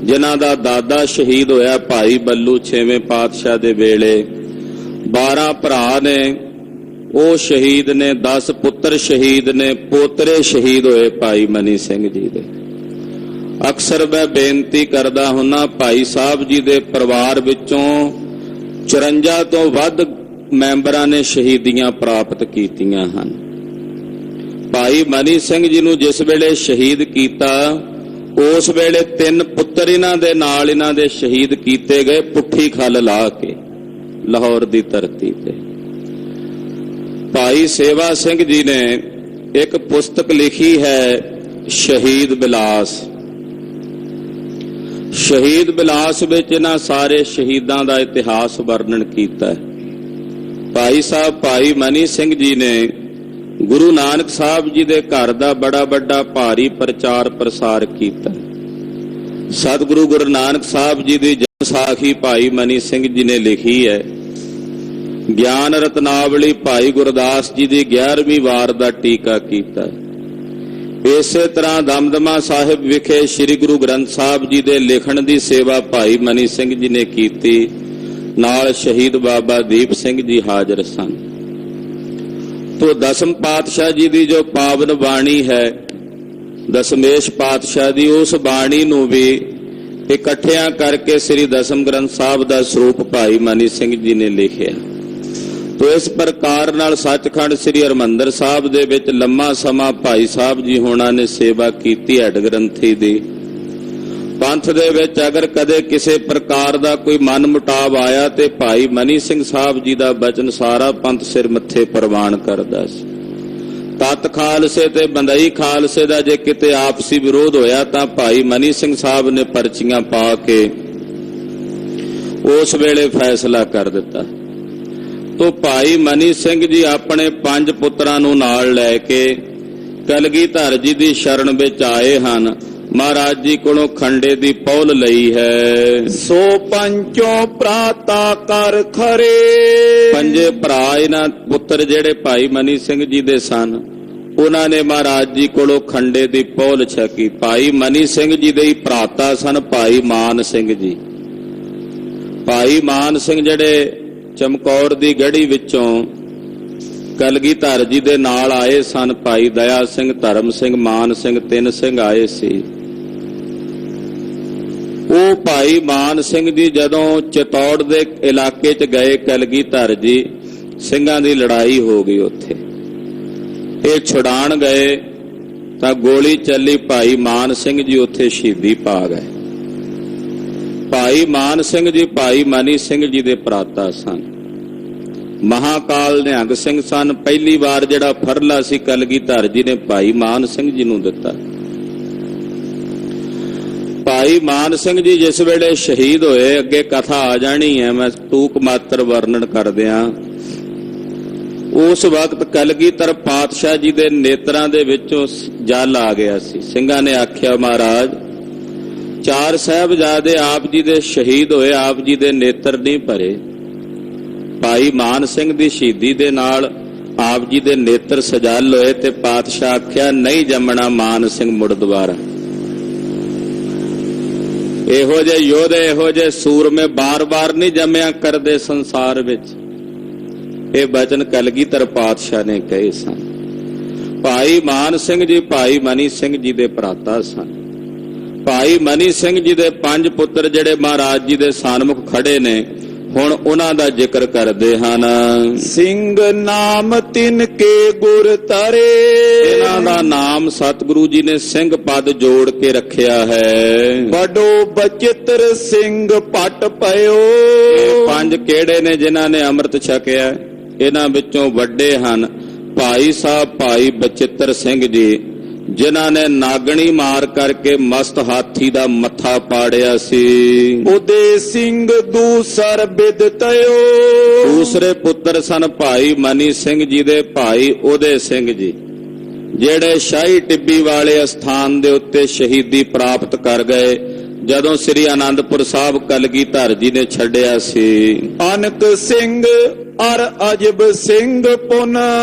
A: ਜਿਨ੍ਹਾਂ ਦਾ ਦਾਦਾ ਸ਼ਹੀਦ ਹੋਇਆ ਭਾਈ ਬੱਲੂ 6ਵੇਂ ਪਾਤਸ਼ਾਹ ਦੇ ਵੇਲੇ। 12 ਭਰਾ ਨੇ, ਉਹ ਸ਼ਹੀਦ ਨੇ, 10 ਪੁੱਤਰ ਸ਼ਹੀਦ ਨੇ, ਪੋਤਰੇ ਸ਼ਹੀਦ ਹੋਏ ਭਾਈ ਮਨੀ ਸਿੰਘ ਜੀ ਦੇ। ਅਕਸਰ ਮੈਂ ਬੇਨਤੀ ਕਰਦਾ ਹੁੰਨਾ, ਭਾਈ ਸਾਹਿਬ ਜੀ ਦੇ ਪਰਿਵਾਰ ਵਿੱਚੋਂ 54 ਤੋਂ ਵੱਧ ਮੈਂਬਰਾਂ ਨੇ ਸ਼ਹੀਦੀਆਂ ਪ੍ਰਾਪਤ ਕੀਤੀਆਂ ਹਨ। ਭਾਈ ਮਨੀ ਸਿੰਘ ਜੀ ਨੂੰ ਜਿਸ ਵੇਲੇ ਸ਼ਹੀਦ ਕੀਤਾ, ਉਸ ਵੇਲੇ 3 ਪੁੱਤਰ ਇਹਨਾਂ ਦੇ ਨਾਲ ਇਹਨਾਂ ਦੇ ਸ਼ਹੀਦ ਕੀਤੇ ਗਏ, ਪੁੱਠੀ ਖੱਲ ਲਾ ਕੇ ਲਾਹੌਰ ਦੀ ਧਰਤੀ ਤੇ। ਭਾਈ ਸੇਵਾ ਸਿੰਘ ਜੀ ਨੇ ਇੱਕ ਪੁਸਤਕ ਲਿਖੀ ਹੈ, ਸ਼ਹੀਦ ਬਿਲਾਸ। ਸ਼ਹੀਦ ਬਿਲਾਸ ਵਿੱਚ ਇਹਨਾਂ ਸਾਰੇ ਸ਼ਹੀਦਾਂ ਦਾ ਇਤਿਹਾਸ ਵਰਣਨ ਕੀਤਾ ਹੈ। ਭਾਈ ਸਾਹਿਬ ਭਾਈ ਮਨੀ ਸਿੰਘ ਜੀ ਨੇ ਗੁਰੂ ਨਾਨਕ ਸਾਹਿਬ ਜੀ ਦੇ ਘਰ ਦਾ ਬੜਾ ਵੱਡਾ ਭਾਰੀ ਪ੍ਰਚਾਰ ਪ੍ਰਸਾਰ ਕੀਤਾ। ਸਤਿਗੁਰੂ ਗੁਰੂ ਨਾਨਕ ਸਾਹਿਬ ਜੀ ਦੀ ਜਨਮ ਸਾਖੀ ਭਾਈ ਮਨੀ ਸਿੰਘ ਜੀ ਨੇ ਲਿਖੀ ਹੈ। ਗਿਆਨ ਰਤਨਾਵਲੀ ਭਾਈ ਗੁਰਦਾਸ ਜੀ ਦੀ 11ਵੀਂ ਵਾਰ ਦਾ ਟੀਕਾ ਕੀਤਾ। ਇਸੇ ਤਰ੍ਹਾਂ ਦਮਦਮਾ ਸਾਹਿਬ ਵਿਖੇ ਸ੍ਰੀ ਗੁਰੂ ਗ੍ਰੰਥ ਸਾਹਿਬ ਜੀ ਦੇ ਲਿਖਣ ਦੀ ਸੇਵਾ ਭਾਈ ਮਨੀ ਸਿੰਘ ਜੀ ਨੇ ਕੀਤੀ। ਨਾਲ ਸ਼ਹੀਦ ਬਾਬਾ ਦੀਪ ਸਿੰਘ ਜੀ ਹਾਜ਼ਰ ਸਨ। ਤੋ 10ਮ ਪਾਤਸ਼ਾਹ ਜੀ ਦੀ ਜੋ ਪਾਵਨ ਬਾਣੀ ਹੈ, ਦਸਮੇਸ਼ ਪਾਤਸ਼ਾਹ ਦੀ, ਉਸ ਬਾਣੀ ਨੂੰ ਵੀ ਇਕੱਠਿਆਂ ਕਰਕੇ ਸ੍ਰੀ 10ਮ ਗ੍ਰੰਥ ਸਾਹਿਬ ਦਾ ਸਰੂਪ ਭਾਈ ਮਨੀ ਸਿੰਘ ਜੀ ਨੇ ਲਿਖਿਆ। ਤੋ ਇਸ ਪ੍ਰਕਾਰ ਨਾਲ ਸੱਚਖੰਡ ਸ੍ਰੀ ਹਰਿਮੰਦਰ ਸਾਹਿਬ ਦੇ ਵਿੱਚ ਲੰਮਾ ਸਮਾਂ ਭਾਈ ਸਾਹਿਬ ਜੀ ਹੋਣਾ ਨੇ ਸੇਵਾ ਕੀਤੀ ਹੈਡ ਗ੍ਰੰਥੀ ਦੀ। ਪੰਥ ਦੇ ਵਿੱਚ ਅਗਰ ਕਦੇ ਕਿਸੇ ਪ੍ਰਕਾਰ ਦਾ ਕੋਈ ਮਨ ਮੁਟਾਵ ਆਇਆ ਤੇ ਭਾਈ ਮਨੀ ਸਿੰਘ ਸਾਹਿਬ ਜੀ ਦਾ ਬਚਨ ਸਾਰਾ ਪੰਥ ਸਿਰ ਮੱਥੇ ਪ੍ਰਵਾਨ ਕਰਦਾ ਸੀ। ਬਤ ਖਾਲਸੇ ਤੇ ਬੰਦਈ ਖਾਲਸੇ ਦਾ ਜੇ ਕਿਤੇ ਆਪਸੀ ਵਿਰੋਧ ਹੋਇਆ ਤਾਂ ਭਾਈ ਮਨੀ ਸਿੰਘ ਸਾਹਿਬ ਨੇ ਪਰਚੀਆਂ ਪਾ ਕੇ ਉਸ ਵੇਲੇ ਫੈਸਲਾ ਕਰ ਦਿੱਤਾ। ਤੋ ਭਾਈ ਮਨੀ ਸਿੰਘ ਜੀ ਆਪਣੇ 5 ਪੁੱਤਰਾਂ ਨੂੰ ਨਾਲ ਲੈ ਕੇ ਕਲਗੀਧਰ ਜੀ ਦੀ ਸ਼ਰਨ ਵਿੱਚ ਆਏ ਹਨ। ਮਹਾਰਾਜ ਜੀ ਕੋਲੋਂ ਖੰਡੇ ਦੀ ਪੌਲ ਲਈ ਹੈ।
B: ਸੋ ਪੰਚੋਂ ਪ੍ਰਾਤਾ ਕਰ ਖਰੇ।
A: 5 ਭਰਾ ਇਹਨਾਂ ਪੁੱਤਰ ਜਿਹੜੇ ਭਾਈ ਮਨੀ ਸਿੰਘ ਜੀ ਦੇ ਸਨ, ਉਹਨਾਂ ਨੇ ਮਹਾਰਾਜ ਜੀ ਕੋਲੋਂ ਖੰਡੇ ਦੀ ਪੌਲ ਛਕੀ। ਭਾਈ ਮਨੀ ਸਿੰਘ ਜੀ ਦੇ ਹੀ ਭਰਾਤਾ ਸਨ ਭਾਈ ਮਾਨ ਸਿੰਘ ਜੀ। ਭਾਈ ਮਾਨ ਸਿੰਘ ਜਿਹੜੇ ਚਮਕੌਰ ਦੀ ਗੜ੍ਹੀ ਵਿੱਚੋਂ ਕਲਗੀਧਰ ਜੀ ਦੇ ਨਾਲ ਆਏ ਸਨ। ਭਾਈ ਦਇਆ ਸਿੰਘ, ਧਰਮ ਸਿੰਘ, ਮਾਨ ਸਿੰਘ, 3 ਸਿੰਘ ਆਏ ਸੀ। ਉਹ ਭਾਈ ਮਾਨ ਸਿੰਘ ਜੀ ਜਦੋਂ ਚਤੌੜ ਦੇ ਇਲਾਕੇ 'ਚ ਗਏ ਕਲਗੀਧਰ ਜੀ, ਸਿੰਘਾਂ ਦੀ ਲੜਾਈ ਹੋ ਗਈ ਉੱਥੇ। ਇਹ ਛੁਡਾਣ ਗਏ ਤਾਂ ਗੋਲੀ ਚੱਲੀ, ਭਾਈ ਮਾਨ ਸਿੰਘ ਜੀ ਉੱਥੇ ਸ਼ਹੀਦੀ ਪਾ ਗਏ। ਭਾਈ ਮਾਨ ਸਿੰਘ ਜੀ ਭਾਈ ਮਨੀ ਸਿੰਘ ਜੀ ਦੇ ਭਰਾਤਾ ਸਨ। ਮਹਾਕਾਲ ਨਿਹੰਗ ਸਿੰਘ ਸਨ। ਪਹਿਲੀ ਵਾਰ ਜਿਹੜਾ ਫਰਲਾ ਸੀ ਕਲਗੀਧਰ ਜੀ ਨੇ ਭਾਈ ਮਾਨ ਸਿੰਘ ਜੀ ਨੂੰ ਦਿੱਤਾ। ਭਾਈ ਮਾਨ ਸਿੰਘ ਜੀ ਜਿਸ ਵੇਲੇ ਸ਼ਹੀਦ ਹੋਏ, ਅੱਗੇ ਕਥਾ ਆ ਜਾਣੀ ਹੈ, ਮੈਂ ਟੂਕ ਮਾਤਰ ਵਰਣਨ ਕਰ ਦਿਆਂ। ਉਸ ਵਕਤ ਕਲਗੀਧਰ ਪਾਤਸ਼ਾਹ ਜੀ ਦੇ ਨੇਤਰਾਂ ਦੇ ਵਿੱਚੋਂ ਜਲ ਆ ਗਿਆ ਸੀ। ਸਿੰਘਾਂ ਨੇ ਆਖਿਆ, ਮਹਾਰਾਜ 4 ਸਾਹਿਬਜ਼ਾਦੇ ਆਪ ਜੀ ਦੇ ਸ਼ਹੀਦ ਹੋਏ, ਆਪ ਜੀ ਦੇ ਨੇਤਰ ਨਹੀਂ ਭਰੇ। ਭਾਈ ਮਾਨ ਸਿੰਘ ਦੀ ਸ਼ਹੀਦੀ ਦੇ ਨਾਲ ਆਪ ਜੀ ਦੇ ਨੇਤਰ ਸਜਲ ਹੋਏ ਤੇ ਪਾਤਸ਼ਾਹ ਆਖਿਆ, ਨਹੀਂ ਜੰਮਣਾ ਮਾਨ ਸਿੰਘ ਮੁੜ ਦੁਬਾਰਾ। ਇਹੋ ਜਿਹੇ ਯੋਧੇ, ਇਹੋ ਜਿਹੇ ਸੂਰਮੇ ਬਾਰ-ਬਾਰ ਨਹੀਂ ਜੰਮਿਆ ਕਰਦੇ ਸੰਸਾਰ ਵਿੱਚ। ਇਹ ਬਚਨ ਕਲਗੀਧਰ ਪਾਤਸ਼ਾਹ ਨੇ ਕਹੇ ਸਨ। ਭਾਈ ਮਾਨ ਸਿੰਘ ਜੀ ਭਾਈ ਮਨੀ ਸਿੰਘ ਜੀ ਦੇ ਭਰਾਤਾ ਸਨ। ਭਾਈ ਮਨੀ ਸਿੰਘ ਜੀ ਦੇ 5 ਪੁੱਤਰ ਜਿਹੜੇ ਮਹਾਰਾਜ ਜੀ ਦੇ ਸਨਮੁਖ ਖੜੇ ਨੇ, ਹੁਣ ਉਹਨਾਂ ਦਾ ਜ਼ਿਕਰ ਕਰਦੇ ਹਨ।
B: ਸਿੰਘ ਨਾਮ ਤਿਨ ਕੇ ਗੁਰ ਤਰੇ।
A: ਇਹਨਾਂ ਦਾ ਨਾਮ ਸਤਿਗੁਰੂ ਜੀ ਨੇ ਸਿੰਘ ਪਦ ਜੋੜ ਕੇ ਰੱਖਿਆ ਹੈ।
B: ਬੜੋ ਬਚਿੱਤਰ ਸਿੰਘ ਪਟ ਪਇਓ।
A: ਇਹ 5 ਕਿਹੜੇ ਨੇ ਜਿਨ੍ਹਾਂ ਨੇ ਅੰਮ੍ਰਿਤ ਛਕਿਆ? ਇਹਨਾਂ ਵਿੱਚੋਂ ਵੱਡੇ ਹਨ ਭਾਈ ਸਾਹਿਬ ਭਾਈ ਬਚਿੱਤਰ ਸਿੰਘ ਜੀ, ਜਿਨ੍ਹਾਂ ਨੇ ਨਾਗਣੀ ਮਾਰ ਕਰਕੇ ਮਸਤ ਹਾਥੀ ਦਾ ਮੱਥਾ ਪਾੜਿਆ ਸੀ।
B: ਉਹਦੇ ਸਿੰਘ ਦੂਸਰ ਬਿਦਤਿਓ।
A: ਦੂਸਰੇ ਪੁੱਤਰ ਸਨ ਭਾਈ ਮਨੀ ਸਿੰਘ ਜੀ ਦੇ ਭਾਈ ਉਹਦੇ ਸਿੰਘ ਜੀ, ਜਿਹੜੇ ਸ਼ਾਹੀ ਟਿੱਬੀ ਵਾਲੇ ਅਸਥਾਨ ਦੇ ਉੱਤੇ ਸ਼ਹੀਦੀ ਪ੍ਰਾਪਤ ਕਰ ਗਏ ਜਦੋਂ ਸ੍ਰੀ ਆਨੰਦਪੁਰ ਸਾਹਿਬ ਕਲਗੀਧਰ ਜੀ ਨੇ ਛੱਡਿਆ ਸੀ।
B: ਅਨਕ ਸਿੰਘ ਅਰ ਅਜਬ ਸਿੰਘ ਪੁਨ।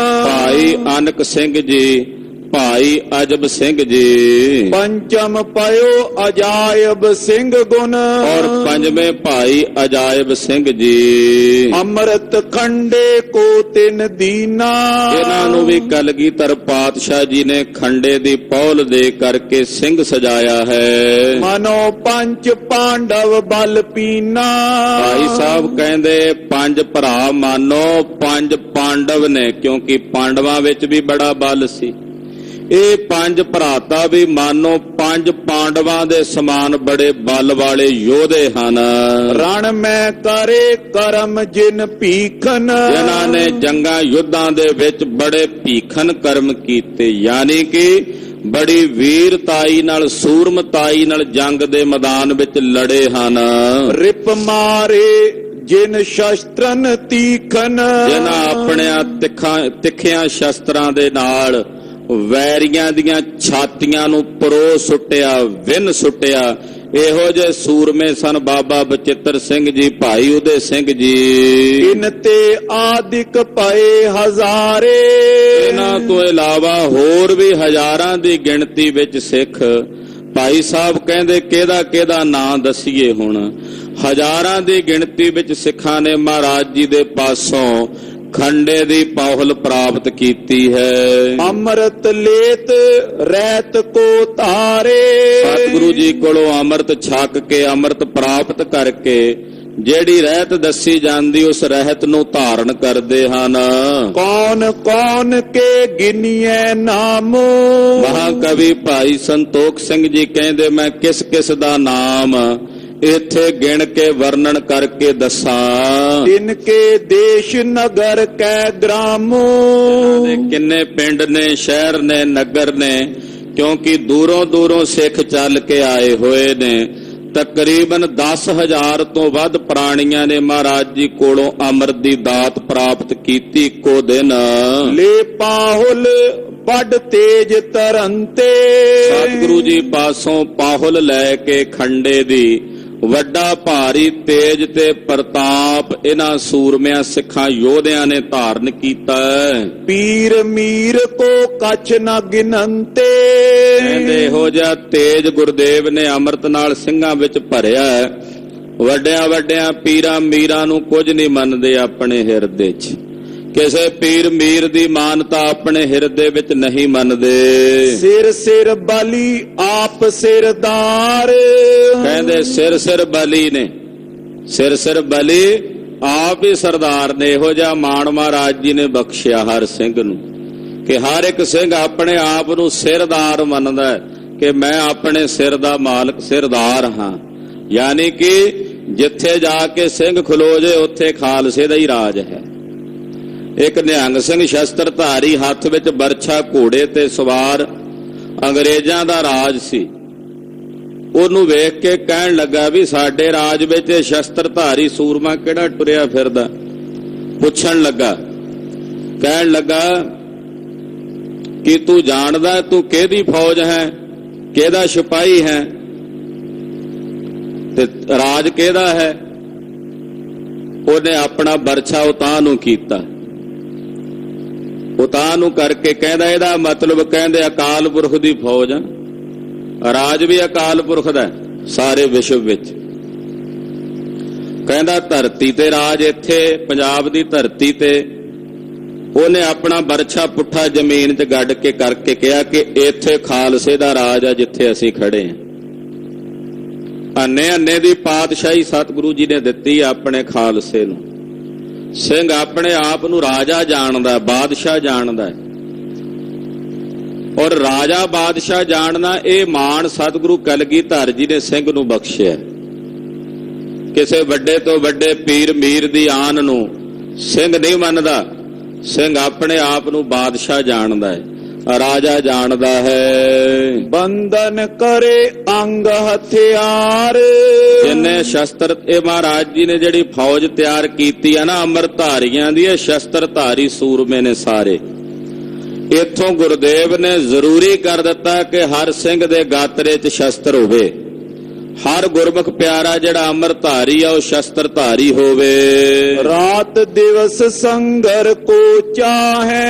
A: ਭਾਈ ਅਨਕ ਸਿੰਘ ਜੀ ਭਾਈ ਅਜਬ ਸਿੰਘ ਜੀ।
B: ਪੰਚਮ ਪਇਓ ਅਜਾਇਬ ਸਿੰਘ ਗੁਣ।
A: ਔਰ 5ਵੇਂ ਭਾਈ ਅਜਾਇਬ ਸਿੰਘ ਜੀ।
B: ਅੰਮ੍ਰਿਤ ਖੰਡੇ ਕੋ ਤਿਨ ਦੀਨਾ।
A: ਇਹਨਾਂ ਨੂੰ ਵੀ ਕਲਗੀਧਰ ਪਾਤਸ਼ਾਹ ਜੀ ਨੇ ਖੰਡੇ ਦੀ ਪੌਲ ਦੇ ਕਰਕੇ ਸਿੰਘ ਸਜਾਇਆ ਹੈ।
B: ਮਨੋ ਪੰਚ ਪਾਂਡਵ ਬਲ ਪੀਨਾ।
A: ਭਾਈ ਸਾਹਿਬ ਕਹਿੰਦੇ 5 ਭਰਾ ਮਾਨੋ 5 ਪਾਂਡਵ ਨੇ, ਕਿਉਂਕਿ ਪਾਂਡਵਾਂ ਵਿੱਚ ਵੀ ਬੜਾ ਬਲ ਸੀ। ਇਹ 5 ਭਰਾਤਾ ਵੀ ਮਾਨੋ 5 ਪਾਂਡਵਾਂ ਦੇ ਸਮਾਨ ਬੜੇ ਬਲ ਵਾਲੇ ਯੋਧੇ ਹਨ।
B: ਰਣ ਮੈਂ ਕਰੇ ਕਰਮ ਜਿਨ ਭੀਖਨ।
A: ਜਿਨ੍ਹਾਂ ਨੇ ਜੰਗਾਂ ਯੁੱਧਾਂ ਦੇ ਵਿੱਚ ਬੜੇ ਭੀਖਨ ਕਰਮ ਕੀਤੇ, ਯਾਨੀ ਕਿ ਬੜੀ ਵੀਰਤਾਈ ਨਾਲ ਸੂਰਮਤਾਈ ਨਾਲ ਜੰਗ ਦੇ ਮੈਦਾਨ ਵਿੱਚ ਲੜੇ ਹਨ।
B: ਰਿਪ ਮਾਰੇ ਜਿਨ ਸ਼ਸਤਰਨ ਤੀਖਨ।
A: ਜਿਨ੍ਹਾਂ ਆਪਣਿਆਂ ਤਿੱਖਿਆਂ ਸ਼ਸਤਰਾਂ ਦੇ ਨਾਲ ਵੈਰੀਆਂ ਦੀਆਂ ਛਾਤੀਆਂ ਨੂੰ ਪਰੋ ਸੁੱਟਿਆ, ਵਿੰਨ ਸੁੱਟਿਆ। ਇਹੋ ਜਿਹੇ ਸੂਰਮੇ ਸਨ ਬਾਬਾ ਬਚਿੱਤਰ ਸਿੰਘ ਜੀ ਭਾਈ ਉਹਦੇ ਸਿੰਘ ਜੀ।
B: ਇਨ ਤੇ ਆਦਿਕ ਪਏ ਹਜ਼ਾਰੇ।
A: ਇਹਨਾਂ ਤੋਂ ਇਲਾਵਾ ਹੋਰ ਵੀ ਹਜ਼ਾਰਾਂ ਦੀ ਗਿਣਤੀ ਵਿੱਚ ਸਿੱਖ। ਭਾਈ ਸਾਹਿਬ ਕਹਿੰਦੇ ਕਿਹਦਾ ਕਿਹਦਾ ਨਾਂ ਦਸੀਏ ਹੁਣ। ਹਜ਼ਾਰਾਂ ਦੀ ਗਿਣਤੀ ਵਿੱਚ ਸਿੱਖਾਂ ਨੇ ਮਹਾਰਾਜ ਜੀ ਦੇ ਪਾਸੋਂ ਖੰਡੇ ਦੀ ਪੌਲ ਪ੍ਰਾਪਤ ਕੀਤੀ ਹੈ।
B: ਅੰਮ੍ਰਿਤ ਲੇਤ ਰਹਿਤ ਕੋ ਧਾਰੇ।
A: ਸਤਿਗੁਰੂ ਜੀ ਕੋਲੋਂ ਅੰਮ੍ਰਿਤ ਛਕ ਕੇ ਅੰਮ੍ਰਿਤ ਪ੍ਰਾਪਤ ਕਰਕੇ ਜਿਹੜੀ ਰਹਿਤ ਦੱਸੀ ਜਾਂਦੀ ਉਸ ਰਹਿਤ ਨੂੰ ਧਾਰਨ ਕਰਦੇ ਹਨ।
B: ਕੌਣ ਕੌਣ ਕੇ ਗਿਨੀਏ ਨਾਮੋ।
A: ਮਹਾਕਵੀ ਭਾਈ ਸੰਤੋਖ ਸਿੰਘ ਜੀ ਕਹਿੰਦੇ ਮੈਂ ਕਿਸ ਕਿਸ ਦਾ ਨਾਮ ਇੱਥੇ ਗਿਣ ਕੇ ਵਰਣਨ ਕਰਕੇ ਦੱਸਾਂ।
B: ਇਨਕੇ ਦੇਸ਼ ਨਗਰ ਕੈ ਗ੍ਰਾਮੋ,
A: ਦੇ ਕਿੰਨੇ ਪਿੰਡ ਨੇ, ਸ਼ਹਿਰ ਨੇ, ਨਗਰ ਨੇ, ਕਿਉਂਕਿ ਦੂਰੋਂ ਦੂਰੋਂ ਸਿੱਖ ਚੱਲ ਕੇ ਆਏ ਹੋਏ ਨੇ। ਤਕਰੀਬਨ 10,000 ਤੋਂ ਵੱਧ ਪ੍ਰਾਣੀਆਂ ਨੇ ਮਹਾਰਾਜ ਜੀ ਕੋਲੋਂ ਅੰਮ੍ਰਿਤ ਦੀ ਦਾਤ ਪ੍ਰਾਪਤ ਕੀਤੀ ਇੱਕੋ ਦਿਨ।
B: ਲੈ ਪਾਹੁਲ ਵੱਡ ਤੇਜ ਤਰੰਤੇ,
A: ਸਤਿਗੁਰੂ ਜੀ ਪਾਸੋਂ ਪਾਹੁਲ ਲੈ ਕੇ ਖੰਡੇ ਦੀ ਵੱਡਾ ਭਾਰੀ ਤੇਜ ਤੇ ਪ੍ਰਤਾਪ ਇਹਨਾਂ ਸੂਰਮਿਆਂ ਸਿੱਖਾਂ ਯੋਧਿਆਂ ਨੇ ਧਾਰਨ ਕੀਤਾ।
B: ਪੀਰ ਮੀਰ ਕੋ ਕਛ ਨ ਗਿਨੰਤੇ,
A: ਕਹਿੰਦੇ ਇਹੋ ਜਿਹਾ ਤੇਜ ਗੁਰਦੇਵ ਨੇ ਅੰਮ੍ਰਿਤ ਨਾਲ ਸਿੰਘਾਂ ਵਿੱਚ ਭਰਿਆ। ਵੱਡਿਆਂ ਵੱਡਿਆਂ ਪੀਰਾਂ ਮੀਰਾਂ ਨੂੰ ਕੁਝ ਨਹੀਂ ਮੰਨਦੇ ਆਪਣੇ ਹਿਰਦੇ 'ਚ, ਕਿਸੇ ਪੀਰ ਮੀਰ ਦੀ ਮਾਨਤਾ ਆਪਣੇ ਹਿਰਦੇ ਵਿੱਚ ਨਹੀਂ ਮੰਨਦੇ।
B: ਸਿਰ ਸਿਰ ਬਲੀ ਆਪ ਸਿਰਦਾਰ,
A: ਕਹਿੰਦੇ ਸਿਰ ਸਿਰ ਬਲੀ ਨੇ, ਸਿਰ ਸਿਰ ਬਲੀ ਆਪ ਹੀ ਸਰਦਾਰ ਨੇ। ਇਹੋ ਜਿਹਾ ਮਾਣ ਮਹਾਰਾਜ ਜੀ ਨੇ ਬਖਸ਼ਿਆ ਹਰ ਸਿੰਘ ਨੂੰ ਕਿ ਹਰ ਇੱਕ ਸਿੰਘ ਆਪਣੇ ਆਪ ਨੂੰ ਸਿਰਦਾਰ ਮੰਨਦਾ ਹੈ ਕਿ ਮੈਂ ਆਪਣੇ ਸਿਰ ਦਾ ਮਾਲਕ ਸਿਰਦਾਰ ਹਾਂ। ਯਾਨੀ ਕਿ ਜਿੱਥੇ ਜਾ ਕੇ ਸਿੰਘ ਖਲੋ ਜੇ ਉੱਥੇ ਖਾਲਸੇ ਦਾ ਹੀ ਰਾਜ ਹੈ। ਇੱਕ ਨਿਹੰਗ ਸਿੰਘ ਸ਼ਸਤਰਧਾਰੀ, ਹੱਥ ਵਿੱਚ ਬਰਛਾ, ਘੋੜੇ ਤੇ ਸਵਾਰ, ਅੰਗਰੇਜ਼ਾਂ ਦਾ ਰਾਜ ਸੀ। ਉਹਨੂੰ ਵੇਖ ਕੇ ਕਹਿਣ ਲੱਗਾ ਵੀ ਸਾਡੇ ਰਾਜ ਵਿੱਚ ਇਹ ਸ਼ਸਤਰਧਾਰੀ ਸੂਰਮਾ ਕਿਹੜਾ ਟੁਰਿਆ ਫਿਰਦਾ। ਪੁੱਛਣ ਲੱਗਾ, ਕਹਿਣ ਲੱਗਾ ਕਿ ਤੂੰ ਜਾਣਦਾ ਤੂੰ ਕਿਹਦੀ ਫੌਜ ਹੈ, ਕਿਹਦਾ ਸਿਪਾਹੀ ਹੈ ਤੇ ਰਾਜ ਕਿਹਦਾ ਹੈ? ਉਹਨੇ ਆਪਣਾ ਬਰਛਾ ਉਤਾਂਹ ਨੂੰ ਕੀਤਾ। ਉਤਾਂਹ ਨੂੰ ਕਰਕੇ ਕਹਿੰਦਾ ਇਹਦਾ ਮਤਲਬ ਕਹਿੰਦੇ ਅਕਾਲ ਪੁਰਖ ਦੀ ਫੌਜ ਆ। ਰਾਜ ਵੀ ਅਕਾਲ ਪੁਰਖ ਦਾ ਸਾਰੇ ਵਿਸ਼ਵ ਵਿੱਚ। ਕਹਿੰਦਾ ਧਰਤੀ ਤੇ ਰਾਜ ਇੱਥੇ ਪੰਜਾਬ ਦੀ ਧਰਤੀ ਤੇ। ਉਹਨੇ ਆਪਣਾ ਬਰਛਾ ਪੁੱਠਾ ਜ਼ਮੀਨ 'ਚ ਗੱਡ ਕੇ ਕਰਕੇ ਕਿਹਾ ਕਿ ਇੱਥੇ ਖਾਲਸੇ ਦਾ ਰਾਜ ਆ ਜਿੱਥੇ ਅਸੀਂ ਖੜੇ ਹਾਂ। ਅੰਨੇ ਅੰਨੇ ਦੀ ਪਾਤਸ਼ਾਹੀ ਸਤਿਗੁਰੂ ਜੀ ਨੇ ਦਿੱਤੀ ਆਪਣੇ ਖਾਲਸੇ ਨੂੰ। ਸਿੰਘ ਆਪਣੇ ਆਪ ਨੂੰ ਰਾਜਾ ਜਾਣਦਾ, ਬਾਦਸ਼ਾਹ ਜਾਣਦਾ ਹੈ। ਔਰ ਰਾਜਾ ਬਾਦਸ਼ਾਹ ਜਾਣਨਾ ਇਹ ਮਾਣ ਸਤਿਗੁਰੂ ਕਲਗੀਧਰ ਜੀ ਨੇ ਸਿੰਘ ਨੂੰ ਬਖਸ਼ਿਆ। ਕਿਸੇ ਵੱਡੇ ਤੋਂ ਵੱਡੇ ਪੀਰ ਮੀਰ ਦੀ ਆਨ ਨੂੰ ਸਿੰਘ ਨਹੀਂ ਮੰਨਦਾ। ਸਿੰਘ ਆਪਣੇ ਆਪ ਨੂੰ ਬਾਦਸ਼ਾਹ ਜਾਣਦਾ ਹੈ, ਰਾਜਾ ਜਾਣਦਾ ਹੈ।
B: ਬੰਧਨ ਕਰੇ ਅੰਗ ਹਥਿਆਰ,
A: ਜਿੰਨੇ ਸ਼ਸਤਰ, ਇਹ ਮਹਾਰਾਜ ਜੀ ਨੇ ਜਿਹੜੀ ਫੌਜ ਤਿਆਰ ਕੀਤੀ ਆ ਨਾ ਅੰਮ੍ਰਿਤਧਾਰੀਆਂ ਦੀ, ਇਹ ਸ਼ਸਤਰਧਾਰੀ ਸੂਰਮੇ ਨੇ ਸਾਰੇ। ਇੱਥੋਂ ਗੁਰਦੇਵ ਨੇ ਜ਼ਰੂਰੀ ਕਰ ਦਿੱਤਾ ਕਿ ਹਰ ਸਿੰਘ ਦੇ ਗਾਤਰੇ 'ਚ ਸ਼ਸਤਰ ਹੋਵੇ। ਹਰ ਗੁਰਮੁਖ ਪਿਆਰਾ ਜਿਹੜਾ ਅੰਮ੍ਰਿਤਧਾਰੀ ਆ ਉਹ ਸ਼ਸਤਰਧਾਰੀ ਹੋਵੇ।
B: ਰਾਤ ਦਿਵਸ ਸੰਗਰ ਕੋ ਚਾਹੇ,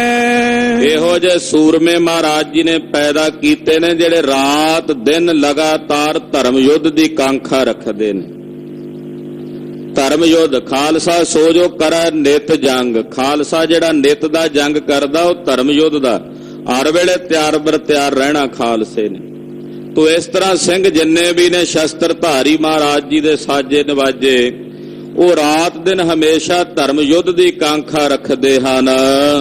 A: ਇਹੋ ਜਿਹੇ ਸੂਰਮੇ ਮਹਾਰਾਜ ਜੀ ਨੇ ਪੈਦਾ ਕੀਤੇ ਨੇ ਜਿਹੜੇ ਰਾਤ ਦਿਨ ਲਗਾਤਾਰ ਧਰਮ ਯੁੱਧ ਦੀ ਕਾਂਖਾ ਰੱਖਦੇ ਨੇ। ਧਰਮ ਯੁੱਧ ਖਾਲਸਾ ਸੋ ਜੋ ਕਰੈ ਨਿਤ ਜੰਗ। ਖਾਲਸਾ ਜਿਹੜਾ ਨਿਤ ਦਾ ਜੰਗ ਕਰਦਾ ਉਹ ਧਰਮ ਯੁੱਧ ਦਾ। ਹਰ ਵੇਲੇ ਤਿਆਰ ਬਰ ਤਿਆਰ ਰਹਿਣਾ ਖਾਲਸੇ ਨੇ। ਤੋ ਇਸ ਤਰ੍ਹਾਂ ਸਿੰਘ ਜਿੰਨੇ ਵੀ ਨੇ ਸ਼ਸਤਰਧਾਰੀ ਮਹਾਰਾਜ ਜੀ ਦੇ ਸਾਜੇ ਨਿਵਾਜੇ, ਉਹ ਰਾਤ ਦਿਨ ਹਮੇਸ਼ਾ ਧਰਮ ਯੁੱਧ ਦੀ ਕਾਂਖਾ ਰੱਖਦੇ ਹਨ।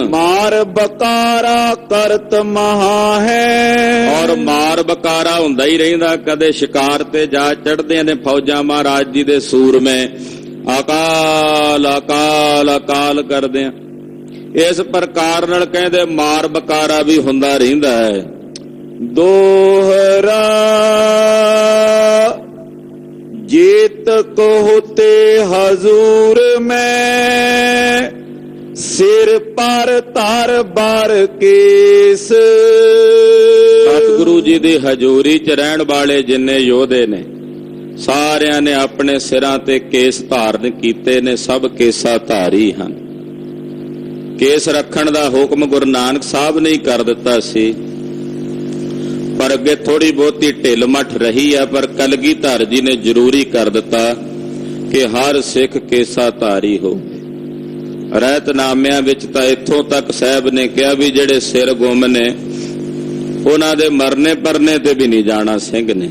B: ਮਾਰ ਬਕਾਰਾ ਕਰਤ ਮਹਾ ਹੈ,
A: ਔਰ ਮਾਰ ਬਕਾਰਾ ਹੁੰਦਾ ਹੀ ਰਹਿੰਦਾ। ਕਦੇ ਸ਼ਿਕਾਰ ਤੇ ਜਾ ਚੜ੍ਹਦੇ ਨੇ ਫੌਜਾਂ ਮਹਾਰਾਜ ਜੀ ਦੇ ਸੂਰਮੇ, ਅਕਾਲ ਅਕਾਲ ਅਕਾਲ ਕਰਦੇ ਆ। ਇਸ ਪ੍ਰਕਾਰ ਨਾਲ ਕਹਿੰਦੇ ਮਾਰ ਬਕਾਰਾ ਵੀ ਹੁੰਦਾ ਰਹਿੰਦਾ ਹੈ।
B: ਦੋਹਰਾ ਜੇਤ ਕੋ ਤੇ ਹਜ਼ੂਰ ਮੈਂ, ਸਿਰ ਪਰ ਧਰ ਬਰ ਕੇਸ।
A: ਸਤਿਗੁਰੂ ਜੀ ਦੀ ਹਜ਼ੂਰੀ 'ਚ ਰਹਿਣ ਵਾਲੇ ਜਿੰਨੇ ਯੋਧੇ ਨੇ ਸਾਰਿਆਂ ਨੇ ਆਪਣੇ ਸਿਰਾਂ ਤੇ ਕੇਸ ਧਾਰਨ ਕੀਤੇ ਨੇ। ਸਭ ਕੇਸਾ ਧਾਰੀ ਹਨ। ਕੇਸ ਰੱਖਣ ਦਾ ਹੁਕਮ ਗੁਰੂ ਨਾਨਕ ਸਾਹਿਬ ਨੇ ਹੀ ਕਰ ਦਿੱਤਾ ਸੀ, ਪਰ ਅੱਗੇ ਥੋੜੀ ਬਹੁਤੀ ਢਿੱਲ ਮੱਠ ਰਹੀ ਹੈ। ਪਰ ਕਲਗੀਧਰ ਜੀ ਨੇ ਜ਼ਰੂਰੀ ਕਰ ਦਿੱਤਾ ਕਿ ਹਰ ਸਿੱਖ ਕੇਸਾ ਧਾਰੀ ਹੋਵੇ। ਰਹਿਤਨਾਮਿਆਂ ਵਿੱਚ ਤਾਂ ਇੱਥੋਂ ਤੱਕ ਸਾਹਿਬ ਨੇ ਕਿਹਾ ਵੀ ਜਿਹੜੇ ਸਿਰ ਗੁੰਮ ਨੇ ਉਹਨਾਂ ਦੇ ਮਰਨੇ ਪਰਨੇ ਤੇ ਵੀ ਨਹੀਂ ਜਾਣਾ ਸਿੰਘ ਨੇ।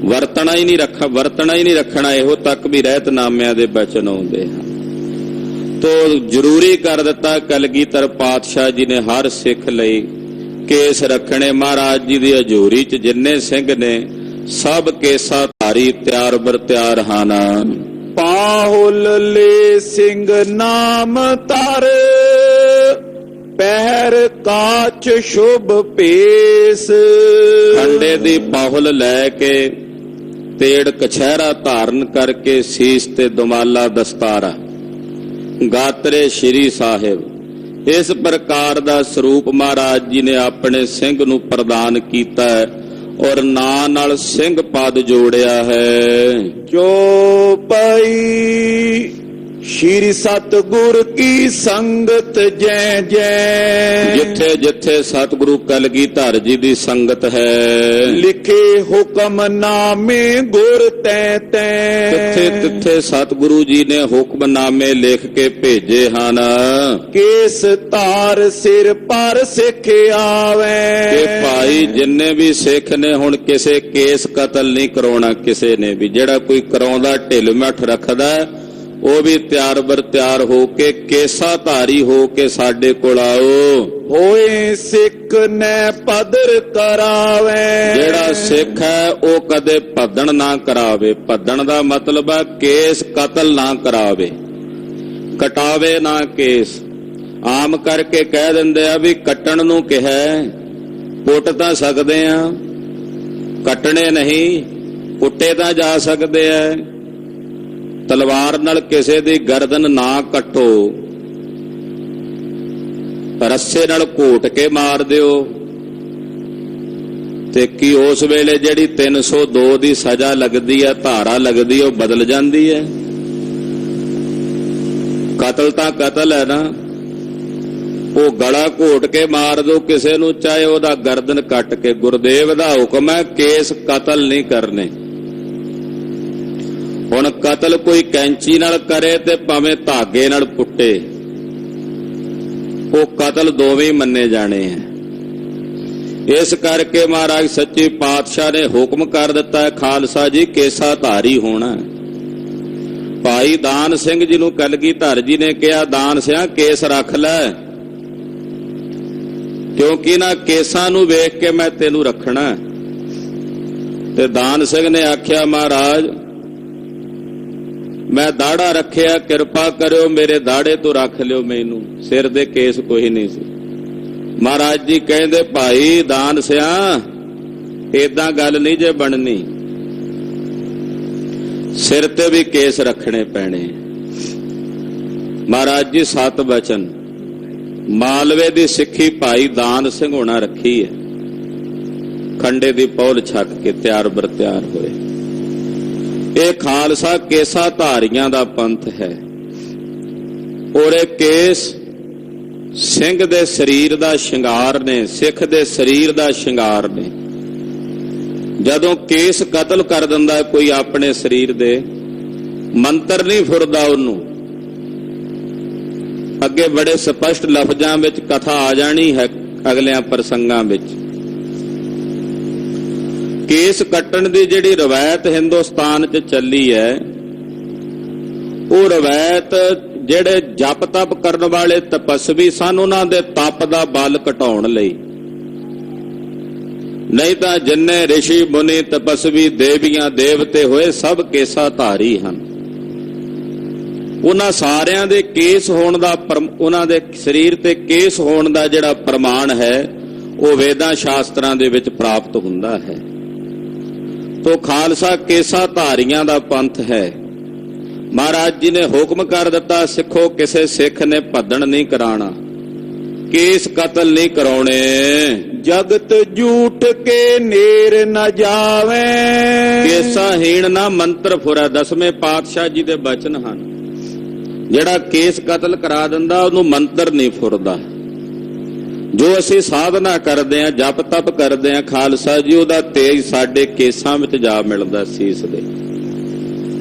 A: ਵਰਤਣਾ ਹੀ ਨਹੀਂ ਰੱਖਣਾ, ਇਹੋ ਤੱਕ ਵੀ ਰਹਿਤਨਾਮਿਆਂ ਦੇ ਬਚਨ ਆਉਂਦੇ ਹਨ। ਤੋ ਜ਼ਰੂਰੀ ਕਰ ਦਿੱਤਾ ਕਲਗੀਧਰ ਪਾਤਸ਼ਾਹ ਜੀ ਨੇ ਹਰ ਸਿੱਖ ਲਈ ਕੇਸ ਰੱਖਣੇ। ਮਹਾਰਾਜ ਜੀ ਦੀ ਹਜ਼ੂਰੀ 'ਚ ਜਿੰਨੇ ਸਿੰਘ ਨੇ ਸਭ ਕੇਸਾ ਧਾਰੀ ਤਿਆਰ ਬਰ ਤਿਆਰ ਹਨ।
B: ਪਾਹੁਲ ਲੈ ਸਿੰਘ ਨਾਮ ਧਰ, ਪਹਿਰ ਕਾਚ ਸ਼ੁਭ ਭੇਸ।
A: ਖੰਡੇ ਦੀ ਪਾਹੁਲ ਲੈ ਕੇ, ਤੇੜ ਕਛਹਿਰਾ ਧਾਰਨ ਕਰਕੇ, ਸੀਸ ਤੇ ਦੁਮਾਲਾ ਦਸਤਾਰਾ, ਗਾਤਰੇ ਸ਼੍ਰੀ ਸਾਹਿਬ। ਇਸ ਪ੍ਰਕਾਰ ਦਾ ਸਰੂਪ ਮਹਾਰਾਜ ਜੀ ਨੇ ਆਪਣੇ ਸਿੰਘ ਨੂੰ ਪ੍ਰਦਾਨ ਕੀਤਾ ਹੈ ਔਰ ਨਾਂ ਨਾਲ ਸਿੰਘ ਪਦ ਜੋੜਿਆ ਹੈ।
B: ਚੌਪਈ ਸ਼੍ਰੀ ਸਤਿਗੁਰ ਕੀ ਸੰਗਤ ਜੈ ਜੈ।
A: ਜਿੱਥੇ ਜਿੱਥੇ ਸਤਿਗੁਰੂ ਕਲਗੀਧਰ ਜੀ ਦੀ ਸੰਗਤ ਹੈ,
B: ਲਿਖੇ ਹੁਕਮਨਾਮੇ ਗੁਰ ਤੈ ਤੈ।
A: ਤਿੱਥੇ ਤਿੱਥੇ ਸਤਿਗੁਰੂ ਜੀ ਨੇ ਹੁਕਮਨਾਮੇ ਲਿਖ ਕੇ ਭੇਜੇ ਹਨ।
B: ਕੇਸ ਧਾਰ ਸਿਰ ਪਰ ਸਿੱਖ ਆਵੇ।
A: ਕਿ ਭਾਈ ਜਿੰਨੇ ਵੀ ਸਿੱਖ ਨੇ ਹੁਣ ਕਿਸੇ ਕੇਸ ਕਤਲ ਨਹੀਂ ਕਰਾਉਣਾ ਕਿਸੇ ਨੇ ਵੀ। ਜਿਹੜਾ ਕੋਈ ਕਰਾਉਂਦਾ ਢਿੱਲ ਮੱਠ ਰੱਖਦਾ ਉਹ ਵੀ ਤਿਆਰ ਬਰ ਤਿਆਰ ਹੋ ਕੇ ਕੇਸਾ ਧਾਰੀ ਹੋ ਕੇ ਸਾਡੇ ਕੋਲ ਆਓ।
B: ਹੋਏ ਸਿੱਖ ਨੇ ਪਦਰ ਕਰਾਵੇ।
A: ਜਿਹੜਾ ਸਿੱਖ ਹੈ ਉਹ ਕਦੇ ਭੱਦਣ ਨਾ ਕਰਾਵੇ। ਭੱਦਣ ਦਾ ਮਤਲਬ ਹੈ ਕੇਸ ਕਤਲ ਨਾ ਕਰਾਵੇ, ਕਟਾਵੇ ਨਾ ਕੇਸ। ਆਮ ਕਰਕੇ ਕਹਿ ਦਿੰਦੇ ਆ ਵੀ ਕੱਟਣ ਨੂੰ ਕਿਹਾ, ਕੁੱਟ ਤਾਂ ਸਕਦੇ ਆ, ਕੱਟਣੇ ਨਹੀਂ। ਕੁੱਟੇ ਤਾਂ ਜਾ ਸਕਦੇ ਆ। ਤਲਵਾਰ ਨਾਲ ਕਿਸੇ ਦੀ ਗਰਦਨ ਨਾ ਕੱਟੋ, ਰੱਸੇ ਨਾਲ ਘੋਟ ਕੇ ਮਾਰ ਦਿਓ ਤੇ ਕੀ ਉਸ ਵੇਲੇ ਜਿਹੜੀ 302 ਦੀ ਸਜ਼ਾ ਲੱਗਦੀ ਹੈ, ਧਾਰਾ ਲੱਗਦੀ ਹੈ, ਉਹ ਬਦਲ ਜਾਂਦੀ ਹੈ? ਕਤਲ ਤਾਂ ਕਤਲ ਹੈ ਨਾ। ਉਹ ਗਲਾ ਘੋਟ ਕੇ ਮਾਰ ਦੋ ਕਿਸੇ ਨੂੰ, ਚਾਹੇ ਉਹਦਾ ਗਰਦਨ ਕੱਟ ਕੇ। ਗੁਰਦੇਵ ਦਾ ਹੁਕਮ ਹੈ ਕੇਸ ਕਤਲ ਨਹੀਂ ਕਰਨੇ। ਹੁਣ ਕਤਲ ਕੋਈ ਕੈਂਚੀ ਨਾਲ ਕਰੇ ਤੇ ਭਾਵੇਂ ਧਾਗੇ ਨਾਲ ਪੁੱਟੇ, ਉਹ ਕਤਲ ਦੋਵੇਂ ਮੰਨੇ ਜਾਣੇ ਆ। ਇਸ ਕਰਕੇ ਮਹਾਰਾਜ ਸੱਚੇ ਪਾਤਸ਼ਾਹ ਨੇ ਹੁਕਮ ਕਰ ਦਿੱਤਾ ਹੈ ਖਾਲਸਾ ਜੀ ਕੇਸਾ ਧਾਰੀ ਹੋਣਾ। ਭਾਈ ਦਾਨ ਸਿੰਘ ਜੀ ਨੂੰ ਕਲਗੀਧਰ ਜੀ ਨੇ ਕਿਹਾ, ਦਾਨ ਸਿਆਂ ਕੇਸ ਰੱਖ ਲੈ, ਕਿਉਂਕਿ ਨਾ ਕੇਸਾਂ ਨੂੰ ਵੇਖ ਕੇ ਮੈਂ ਤੈਨੂੰ ਰੱਖਣਾ। ਤੇ ਦਾਨ ਸਿੰਘ ਨੇ ਆਖਿਆ, ਮਹਾਰਾਜ ਮੈਂ ਦਾੜਾ ਰੱਖਿਆ, ਕਿਰਪਾ ਕਰਿਓ ਮੇਰੇ ਦਾੜੇ ਤੋਂ ਰੱਖ ਲਿਓ ਮੈਨੂੰ, ਸਿਰ ਦੇ ਕੇਸ ਕੋਈ ਨਹੀਂ ਸੀ। ਮਹਾਰਾਜ ਜੀ ਕਹਿੰਦੇ, ਭਾਈ ਦਾਨ ਸਿਆਂ ਏਦਾਂ ਗੱਲ ਨਹੀਂ ਜੇ ਬਣਨੀ, ਸਿਰ ਤੇ ਵੀ ਕੇਸ ਰੱਖਣੇ ਪੈਣੇ। ਮਹਾਰਾਜ ਜੀ 7 ਬਚਨ ਮਾਲਵੇ ਦੀ ਸਿੱਖੀ ਭਾਈ ਦਾਨ ਸਿੰਘ ਹੋਣਾ ਰੱਖੀ ਹੈ। ਖੰਡੇ ਦੀ ਪੌਲ ਛੱਕ ਕੇ ਤਿਆਰ ਬਰ ਤਿਆਰ ਹੋਏ। ਇਹ ਖਾਲਸਾ ਕੇਸਾ ਧਾਰੀਆਂ ਦਾ ਪੰਥ ਹੈ ਔਰ ਇਹ ਕੇਸ ਸਿੰਘ ਦੇ ਸਰੀਰ ਦਾ ਸ਼ਿੰਗਾਰ ਨੇ, ਸਿੱਖ ਦੇ ਸਰੀਰ ਦਾ ਸ਼ਿੰਗਾਰ ਨੇ। ਜਦੋਂ ਕੇਸ ਕਤਲ ਕਰ ਦਿੰਦਾ ਕੋਈ ਆਪਣੇ ਸਰੀਰ ਦੇ, ਮੰਤਰ ਨਹੀਂ ਫੁਰਦਾ ਉਹਨੂੰ। ਅੱਗੇ ਬੜੇ ਸਪਸ਼ਟ ਲਫ਼ਜ਼ਾਂ ਵਿੱਚ ਕਥਾ ਆ ਜਾਣੀ ਹੈ ਅਗਲਿਆਂ ਪ੍ਰਸੰਗਾਂ ਵਿੱਚ। ਕੇਸ ਕੱਟਣ ਦੀ ਜਿਹੜੀ ਰਵਾਇਤ ਹਿੰਦੁਸਤਾਨ 'ਚ ਚੱਲੀ ਹੈ, ਉਹ ਰਵਾਇਤ ਜਿਹੜੇ ਜਪ ਤਪ ਕਰਨ ਵਾਲੇ ਤਪਸਵੀ ਸਨ ਉਹਨਾਂ ਦੇ ਤਪ ਦਾ ਬਲ ਘਟਾਉਣ ਲਈ। ਨਹੀਂ ਤਾਂ ਜਿੰਨੇ ਰਿਸ਼ੀ ਮੁਨੀ ਤਪਸਵੀ ਦੇਵੀਆਂ ਦੇਵਤੇ ਹੋਏ ਸਭ ਕੇਸਾ ਧਾਰੀ ਹਨ। ਉਹਨਾਂ ਸਾਰਿਆਂ ਦੇ ਕੇਸ ਹੋਣ ਦਾ, ਉਹਨਾਂ ਦੇ ਸਰੀਰ ਤੇ ਕੇਸ ਹੋਣ ਦਾ ਜਿਹੜਾ ਪ੍ਰਮਾਣ ਹੈ ਉਹ ਵੇਦਾਂ ਸ਼ਾਸਤਰਾਂ ਦੇ ਵਿੱਚ ਪ੍ਰਾਪਤ ਹੁੰਦਾ ਹੈ। ਤੋ ਖਾਲਸਾ ਕੇਸਾ ਧਾਰੀਆਂ ਦਾ ਪੰਥ ਹੈ। ਮਹਾਰਾਜ ਜੀ ਨੇ ਹੁਕਮ ਕਰ ਦਿੱਤਾ, ਸਿੱਖੋ ਕਿਸੇ ਸਿੱਖ ਨੇ ਭੱਦਣ ਨਹੀਂ ਕਰਾਉਣਾ, ਕੇਸ ਕਤਲ ਨਹੀਂ ਕਰਾਉਣੇ।
B: ਜਗਤ ਝੂਠ ਕੇ ਨੇਰ ਨਾ ਜਾਵੇ।
A: ਕੇਸਾਹੀਣ ਨਾ ਮੰਤਰ ਫੁਰੈ, 10ਵੇਂ ਪਾਤਸ਼ਾਹ ਜੀ ਦੇ ਬਚਨ ਹਨ। ਜਿਹੜਾ ਕੇਸ ਕਤਲ ਕਰਾ ਦਿੰਦਾ ਉਹਨੂੰ ਮੰਤਰ ਨਹੀਂ ਫੁਰਦਾ। ਜੋ ਅਸੀਂ ਸਾਧਨਾ ਕਰਦੇ ਆਂ, ਜਪ ਤਪ ਕਰਦੇ ਆਂ, ਖਾਲਸਾ ਜੀ ਉਹਦਾ ਤੇਜ ਸਾਡੇ ਕੇਸਾਂ ਵਿੱਚ ਜਾ ਮਿਲਦਾ ਸੀਸ ਦੇ।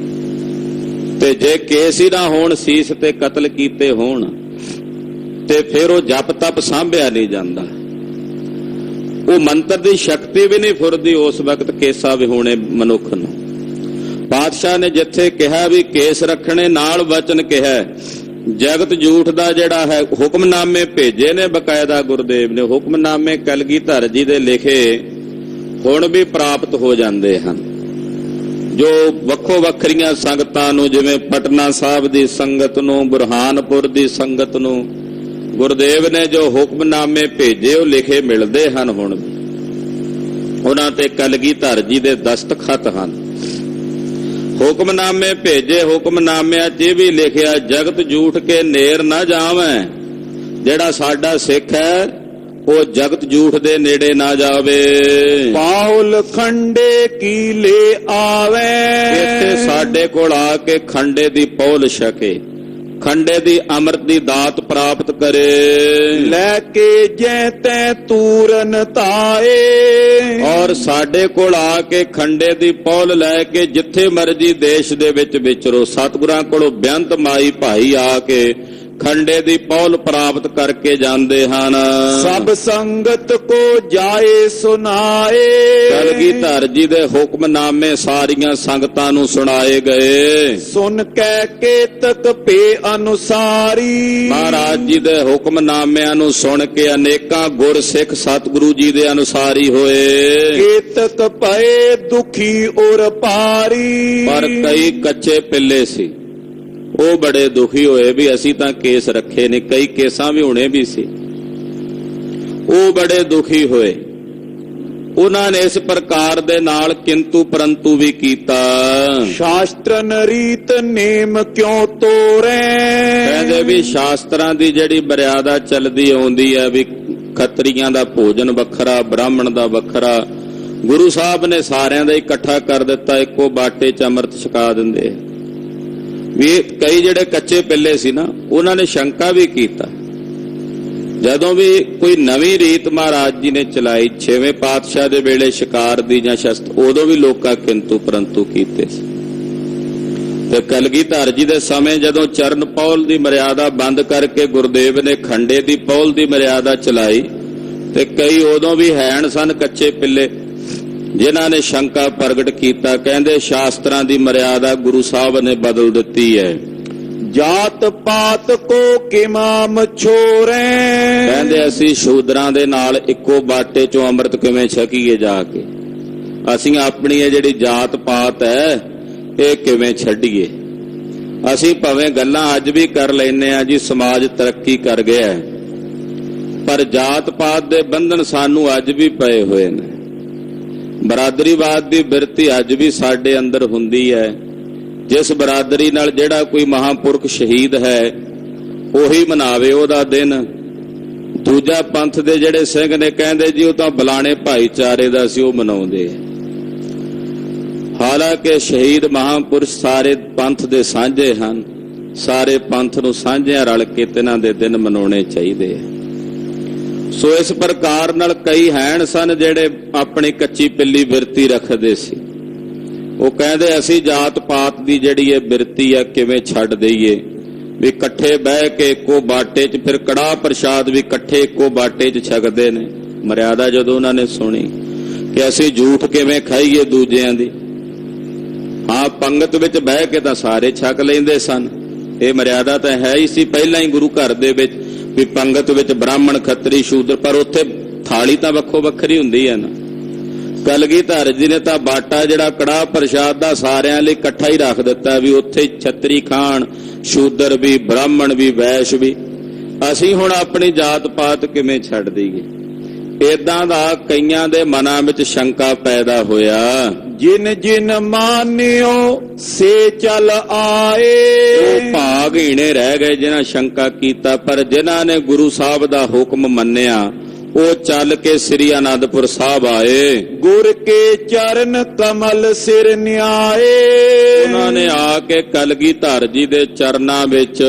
A: ਤੇ ਜੇ ਕੇਸ ਹੀ ਨਾ ਹੋਣ, ਸੀਸ ਤੇ ਕਤਲ ਕੀਤੇ ਹੋਣ, ਤੇ ਫਿਰ ਉਹ ਜਪ ਤਪ ਸਾਂਭਿਆ ਨਹੀਂ ਜਾਂਦਾ। ਉਹ ਮੰਤਰ ਦੀ ਸ਼ਕਤੀ ਵੀ ਨਹੀਂ ਫੁਰਦੀ ਉਸ ਵਕਤ ਕੇਸਾ ਵਿਹੂਣੇ ਮਨੁੱਖ ਨੂੰ। ਪਾਤਸ਼ਾਹ ਨੇ ਜਿੱਥੇ ਕਿਹਾ ਵੀ ਕੇਸ ਰੱਖਣੇ, ਨਾਲ ਵਚਨ ਕਿਹਾ ਜਗਤ ਝੂਠ ਦਾ ਜਿਹੜਾ ਹੈ। ਹੁਕਮਨਾਮੇ ਭੇਜੇ ਨੇ ਬਕਾਇਦਾ ਗੁਰਦੇਵ ਨੇ, ਹੁਕਮਨਾਮੇ ਕਲਗੀਧਰ ਜੀ ਦੇ ਲਿਖੇ ਹੁਣ ਵੀ ਪ੍ਰਾਪਤ ਹੋ ਜਾਂਦੇ ਹਨ। ਜੋ ਵੱਖੋ ਵੱਖਰੀਆਂ ਸੰਗਤਾਂ ਨੂੰ, ਜਿਵੇਂ ਪਟਨਾ ਸਾਹਿਬ ਦੀ ਸੰਗਤ ਨੂੰ, ਬੁਰਹਾਨਪੁਰ ਦੀ ਸੰਗਤ ਨੂੰ ਗੁਰਦੇਵ ਨੇ ਜੋ ਹੁਕਮਨਾਮੇ ਭੇਜੇ ਉਹ ਲਿਖੇ ਮਿਲਦੇ ਹਨ। ਹੁਣ ਉਹਨਾਂ ਤੇ ਕਲਗੀਧਰ ਜੀ ਦੇ ਦਸਤਖਤ ਹਨ। ਹੁਕਮਨਾਮੇ ਭੇਜੇ, ਹੁਕਮਨਾਮਿਆਂ 'ਚ ਇਹ ਵੀ ਲਿਖਿਆ, ਜਗਤ ਝੂਠ ਕੇ ਨੇਰ ਨਾ ਜਾਵੇਂ। ਜਿਹੜਾ ਸਾਡਾ ਸਿੱਖ ਹੈ ਉਹ ਜਗਤ ਝੂਠ ਦੇ ਨੇੜੇ ਨਾ ਜਾਵੇ।
B: ਪਾਉਲ ਖੰਡੇ ਕੀ ਲੈ ਆਵੇ।
A: ਇੱਥੇ ਸਾਡੇ ਕੋਲ ਆ ਕੇ ਖੰਡੇ ਦੀ ਪੌਲ ਛਕੇ, ਖੰਡੇ ਦੀ ਅੰਮ੍ਰਿਤ ਦੀ ਦਾਤ ਪ੍ਰਾਪਤ ਕਰੇ।
B: ਲੈ ਕੇ ਜੈ ਤੈ ਤੂਰਨ ਧਾਏ।
A: ਔਰ ਸਾਡੇ ਕੋਲ ਆ ਕੇ ਖੰਡੇ ਦੀ ਪੌਲ ਲੈ ਕੇ ਜਿੱਥੇ ਮਰਜੀ ਦੇਸ਼ ਦੇ ਵਿੱਚ ਵਿਚਰੋ। ਸਤਿਗੁਰਾਂ ਕੋਲੋਂ ਬੇਅੰਤ ਮਾਈ ਭਾਈ ਆ ਕੇ ਖੰਡੇ ਦੀ ਪੌਲ ਪ੍ਰਾਪਤ ਕਰਕੇ ਜਾਂਦੇ ਹਨ।
B: ਸਭ ਸੰਗਤ ਕੋ ਜਾਏ ਸੁਨਾਏ।
A: ਕਲਗੀਧਰ ਜੀ ਦੇ ਹੁਕਮਨਾਮੇ ਸਾਰੀਆਂ ਸੰਗਤਾਂ ਨੂੰ ਸੁਣਾਏ ਗਏ।
B: ਸੁਨ ਕੈ ਕੇਤਕ ਪੇ ਅਨੁਸਾਰੀ।
A: ਮਹਾਰਾਜ ਜੀ ਦੇ ਹੁਕਮਨਾਮਿਆਂ ਨੂੰ ਸੁਣ ਕੇ ਅਨੇਕਾਂ ਗੁਰਸਿੱਖ ਸਤਿਗੁਰੂ ਜੀ ਦੇ ਅਨੁਸਾਰੀ ਹੋਏ।
B: ਕੇਤਕ ਪਏ ਦੁਖੀ ਔਰ ਪਾਰੀ।
A: ਪਰ ਕਈ ਕੱਚੇ ਪਿੱਲੇ ਸੀ, ਉਹ ਬੜੇ ਦੁਖੀ ਹੋਏ ਵੀ ਅਸੀਂ ਤਾਂ ਕੇਸ ਰੱਖੇ ਨੇ। ਕਈ ਕੇਸਾਂ ਵੀ ਹੋਣੇ ਵੀ ਸੀ, ਉਹ ਬੜੇ ਦੁਖੀ ਹੋਏ। ਉਹਨਾਂ ਨੇ ਇਸ ਪ੍ਰਕਾਰ ਦੇ ਨਾਲ ਕਿੰਤੂ ਪਰੰਤੂ ਵੀ ਕੀਤਾ।
B: ਸ਼ਾਸਤਰਨ ਰੀਤ ਨੇਮ ਕਿਉਂ ਤੋਰੇ।
A: ਕਹਿੰਦੇ ਵੀ ਸ਼ਾਸਤਰਾਂ ਦੀ ਜਿਹੜੀ ਮਰਿਆਦਾ ਚੱਲਦੀ ਆਉਂਦੀ ਹੈ ਵੀ ਖੱਤਰੀਆਂ ਦਾ ਭੋਜਨ ਵੱਖਰਾ, ਬ੍ਰਾਹਮਣ ਦਾ ਵੱਖਰਾ, ਗੁਰੂ ਸਾਹਿਬ ਨੇ ਸਾਰਿਆਂ ਦਾ ਇਕੱਠਾ ਕਰ ਦਿੱਤਾ, ਇੱਕੋ ਬਾਟੇ 'ਚ ਅੰਮ੍ਰਿਤ ਛਕਾ ਦਿੰਦੇ। ਵੀ ਕਈ ਜਿਹੜੇ ਕੱਚੇ ਪਿੱਲੇ ਸੀ ਨਾ, ਉਹਨਾਂ ਨੇ ਸ਼ੰਕਾ ਵੀ ਕੀਤਾ। ਜਦੋਂ ਵੀ ਕੋਈ ਨਵੀਂ ਰੀਤ ਮਹਾਰਾਜ ਜੀ ਨੇ ਚਲਾਈ 6ਵੇਂ ਪਾਤਸ਼ਾਹ ਦੇ ਵੇਲੇ ਸ਼ਿਕਾਰ ਦੀ ਜਾਂ ਸ਼ਸਤ, ਉਦੋਂ ਵੀ ਲੋਕਾਂ ਕਿੰਤੂ ਪਰੰਤੂ ਕੀਤੇ ਸੀ। ਤੇ ਕਲਗੀਧਰ ਜੀ ਦੇ ਸਮੇਂ ਜਦੋਂ ਚਰਨ ਪੌਲ ਦੀ ਮਰਿਆਦਾ ਬੰਦ ਕਰਕੇ ਗੁਰਦੇਵ ਨੇ ਖੰਡੇ ਦੀ ਪੌਲ ਦੀ ਮਰਿਆਦਾ ਚਲਾਈ, ਤੇ ਕਈ ਉਦੋਂ ਵੀ ਹੈਣ ਸਨ ਕੱਚੇ ਪਿੱਲੇ, ਜਿਨ੍ਹਾਂ ਨੇ ਸ਼ੰਕਾ ਪ੍ਰਗਟ ਕੀਤਾ। ਕਹਿੰਦੇ ਸ਼ਾਸਤਰਾਂ ਦੀ ਮਰਿਆਦਾ ਗੁਰੂ ਸਾਹਿਬ ਨੇ ਬਦਲ ਦਿੱਤੀ ਹੈ।
B: ਜਾਤ ਪਾਤ ਕੋ ਕਿਮਾਮ ਛੋਰੇ।
A: ਕਹਿੰਦੇ ਅਸੀਂ ਸ਼ੂਦਰਾਂ ਦੇ ਨਾਲ ਇੱਕੋ ਬਾਟੇ 'ਚੋਂ ਅੰਮ੍ਰਿਤ ਕਿਵੇਂ ਛਕੀਏ ਜਾ ਕੇ। ਅਸੀਂ ਆਪਣੀ ਇਹ ਜਿਹੜੀ ਜਾਤ ਪਾਤ ਹੈ ਇਹ ਕਿਵੇਂ ਛੱਡੀਏ। ਅਸੀਂ ਭਾਵੇਂ ਗੱਲਾਂ ਅੱਜ ਵੀ ਕਰ ਲੈਨੇ ਆ ਜੀ, ਸਮਾਜ ਤਰੱਕੀ ਕਰ ਗਿਆ, ਪਰ ਜਾਤ ਪਾਤ ਦੇ ਬੰਧਨ ਸਾਨੂੰ ਅੱਜ ਵੀ ਪਏ ਹੋਏ ਨੇ। ਬਰਾਦਰੀਵਾਦ ਦੀ ਬਿਰਤੀ ਅੱਜ ਵੀ ਸਾਡੇ ਅੰਦਰ ਹੁੰਦੀ ਹੈ। ਜਿਸ ਬਰਾਦਰੀ ਨਾਲ ਜਿਹੜਾ ਕੋਈ ਮਹਾਂਪੁਰਖ ਸ਼ਹੀਦ ਹੈ ਉਹੀ ਮਨਾਵੇ ਉਹਦਾ ਦਿਨ। ਦੂਜਾ ਪੰਥ ਦੇ ਜਿਹੜੇ ਸਿੰਘ ਨੇ ਕਹਿੰਦੇ ਜੀ ਉਹ ਤਾਂ ਬਲਾਣੇ ਭਾਈਚਾਰੇ ਦਾ ਸੀ, ਉਹ ਮਨਾਉਂਦੇ। ਹਾਲਾਂਕਿ ਸ਼ਹੀਦ ਮਹਾਂਪੁਰਸ਼ ਸਾਰੇ ਪੰਥ ਦੇ ਸਾਂਝੇ ਹਨ। ਸਾਰੇ ਪੰਥ ਨੂੰ ਸਾਂਝਿਆਂ ਰਲ ਕੇ ਤਿਨਾਂ ਦੇ ਦਿਨ ਮਨਾਉਣੇ ਚਾਹੀਦੇ ਆ। ਸੋ ਇਸ ਪ੍ਰਕਾਰ ਨਾਲ ਕਈ ਹੈਣ ਸਨ ਜਿਹੜੇ ਆਪਣੀ ਕੱਚੀ ਪਿੱਲੀ ਬਿਰਤੀ ਰੱਖਦੇ ਸੀ। ਉਹ ਕਹਿੰਦੇ ਅਸੀਂ ਜਾਤ ਪਾਤ ਦੀ ਜਿਹੜੀ ਇਹ ਬਿਰਤੀ ਆ ਕਿਵੇਂ ਛੱਡ ਦਈਏ। ਵੀ ਇਕੱਠੇ ਬਹਿ ਕੇ ਇੱਕੋ ਬਾਟੇ 'ਚ, ਫਿਰ ਕੜਾਹ ਪ੍ਰਸ਼ਾਦ ਵੀ ਇਕੱਠੇ ਇੱਕੋ ਬਾਟੇ 'ਚ ਛਕਦੇ ਨੇ। ਮਰਿਆਦਾ ਜਦੋਂ ਉਹਨਾਂ ਨੇ ਸੁਣੀ ਕਿ ਅਸੀਂ ਝੂਠ ਕਿਵੇਂ ਖਾਈਏ ਦੂਜਿਆਂ ਦੀ। ਹਾਂ, ਪੰਗਤ ਵਿੱਚ ਬਹਿ ਕੇ ਤਾਂ ਸਾਰੇ ਛਕ ਲੈਂਦੇ ਸਨ, ਇਹ ਮਰਿਆਦਾ ਤਾਂ ਹੈ ਹੀ ਸੀ ਪਹਿਲਾਂ ਹੀ ਗੁਰੂ ਘਰ ਦੇ ਵਿੱਚ ਵੀ ਪੰਗਤ ਵਿੱਚ ਬ੍ਰਾਹਮਣ ਖੱਤਰੀ ਸ਼ੂਦਰ, ਪਰ ਉੱਥੇ ਥਾਲੀ ਤਾਂ ਵੱਖੋ ਵੱਖਰੀ ਹੁੰਦੀ ਹੈ ਨਾ। ਕਲਗੀਧਰ ਜੀ ਨੇ ਤਾਂ ਬਾਟਾ ਜਿਹੜਾ ਕੜਾਹ ਪ੍ਰਸ਼ਾਦ ਦਾ ਸਾਰਿਆਂ ਲਈ ਇਕੱਠਾ ਹੀ ਰੱਖ ਦਿੱਤਾ ਵੀ ਉੱਥੇ ਛਤਰੀ ਖਾਣ, ਸ਼ੂਦਰ ਵੀ, ਬ੍ਰਾਹਮਣ ਵੀ, ਵੈਸ਼ ਵੀ। ਅਸੀਂ ਹੁਣ ਆਪਣੀ ਜਾਤ ਪਾਤ ਕਿਵੇਂ ਛੱਡ ਦਈਏ। ਏਦਾਂ ਦਾ ਕਈਆਂ ਦੇ ਮਨਾਂ ਵਿੱਚ ਸ਼ੰਕਾ ਪੈਦਾ ਹੋਇਆ।
B: ਜਿਨ ਜਿਨ ਮਾਨਿਓ ਸੇ ਚਲ ਆਏ।
A: ਉਹ ਭਾਗ ਹੀਣੇ ਰਹਿ ਗਏ ਜਿਨ੍ਹਾਂ ਸ਼ੰਕਾ ਕੀਤਾ, ਪਰ ਜਿਨ੍ਹਾਂ ਨੇ ਗੁਰੂ ਸਾਹਿਬ ਦਾ ਹੁਕਮ ਮੰਨਿਆ ਉਹ ਚੱਲ ਕੇ ਸ੍ਰੀ ਅਨੰਦਪੁਰ ਸਾਹਿਬ ਆਏ।
B: ਗੁਰ ਕੇ ਚਰਨ ਕਮਲ ਸਿਰ ਨਿਆਏ।
A: ਉਹਨਾਂ ਨੇ ਆ ਕੇ ਕਲਗੀਧਰ ਜੀ ਦੇ ਚਰਨਾਂ ਵਿੱਚ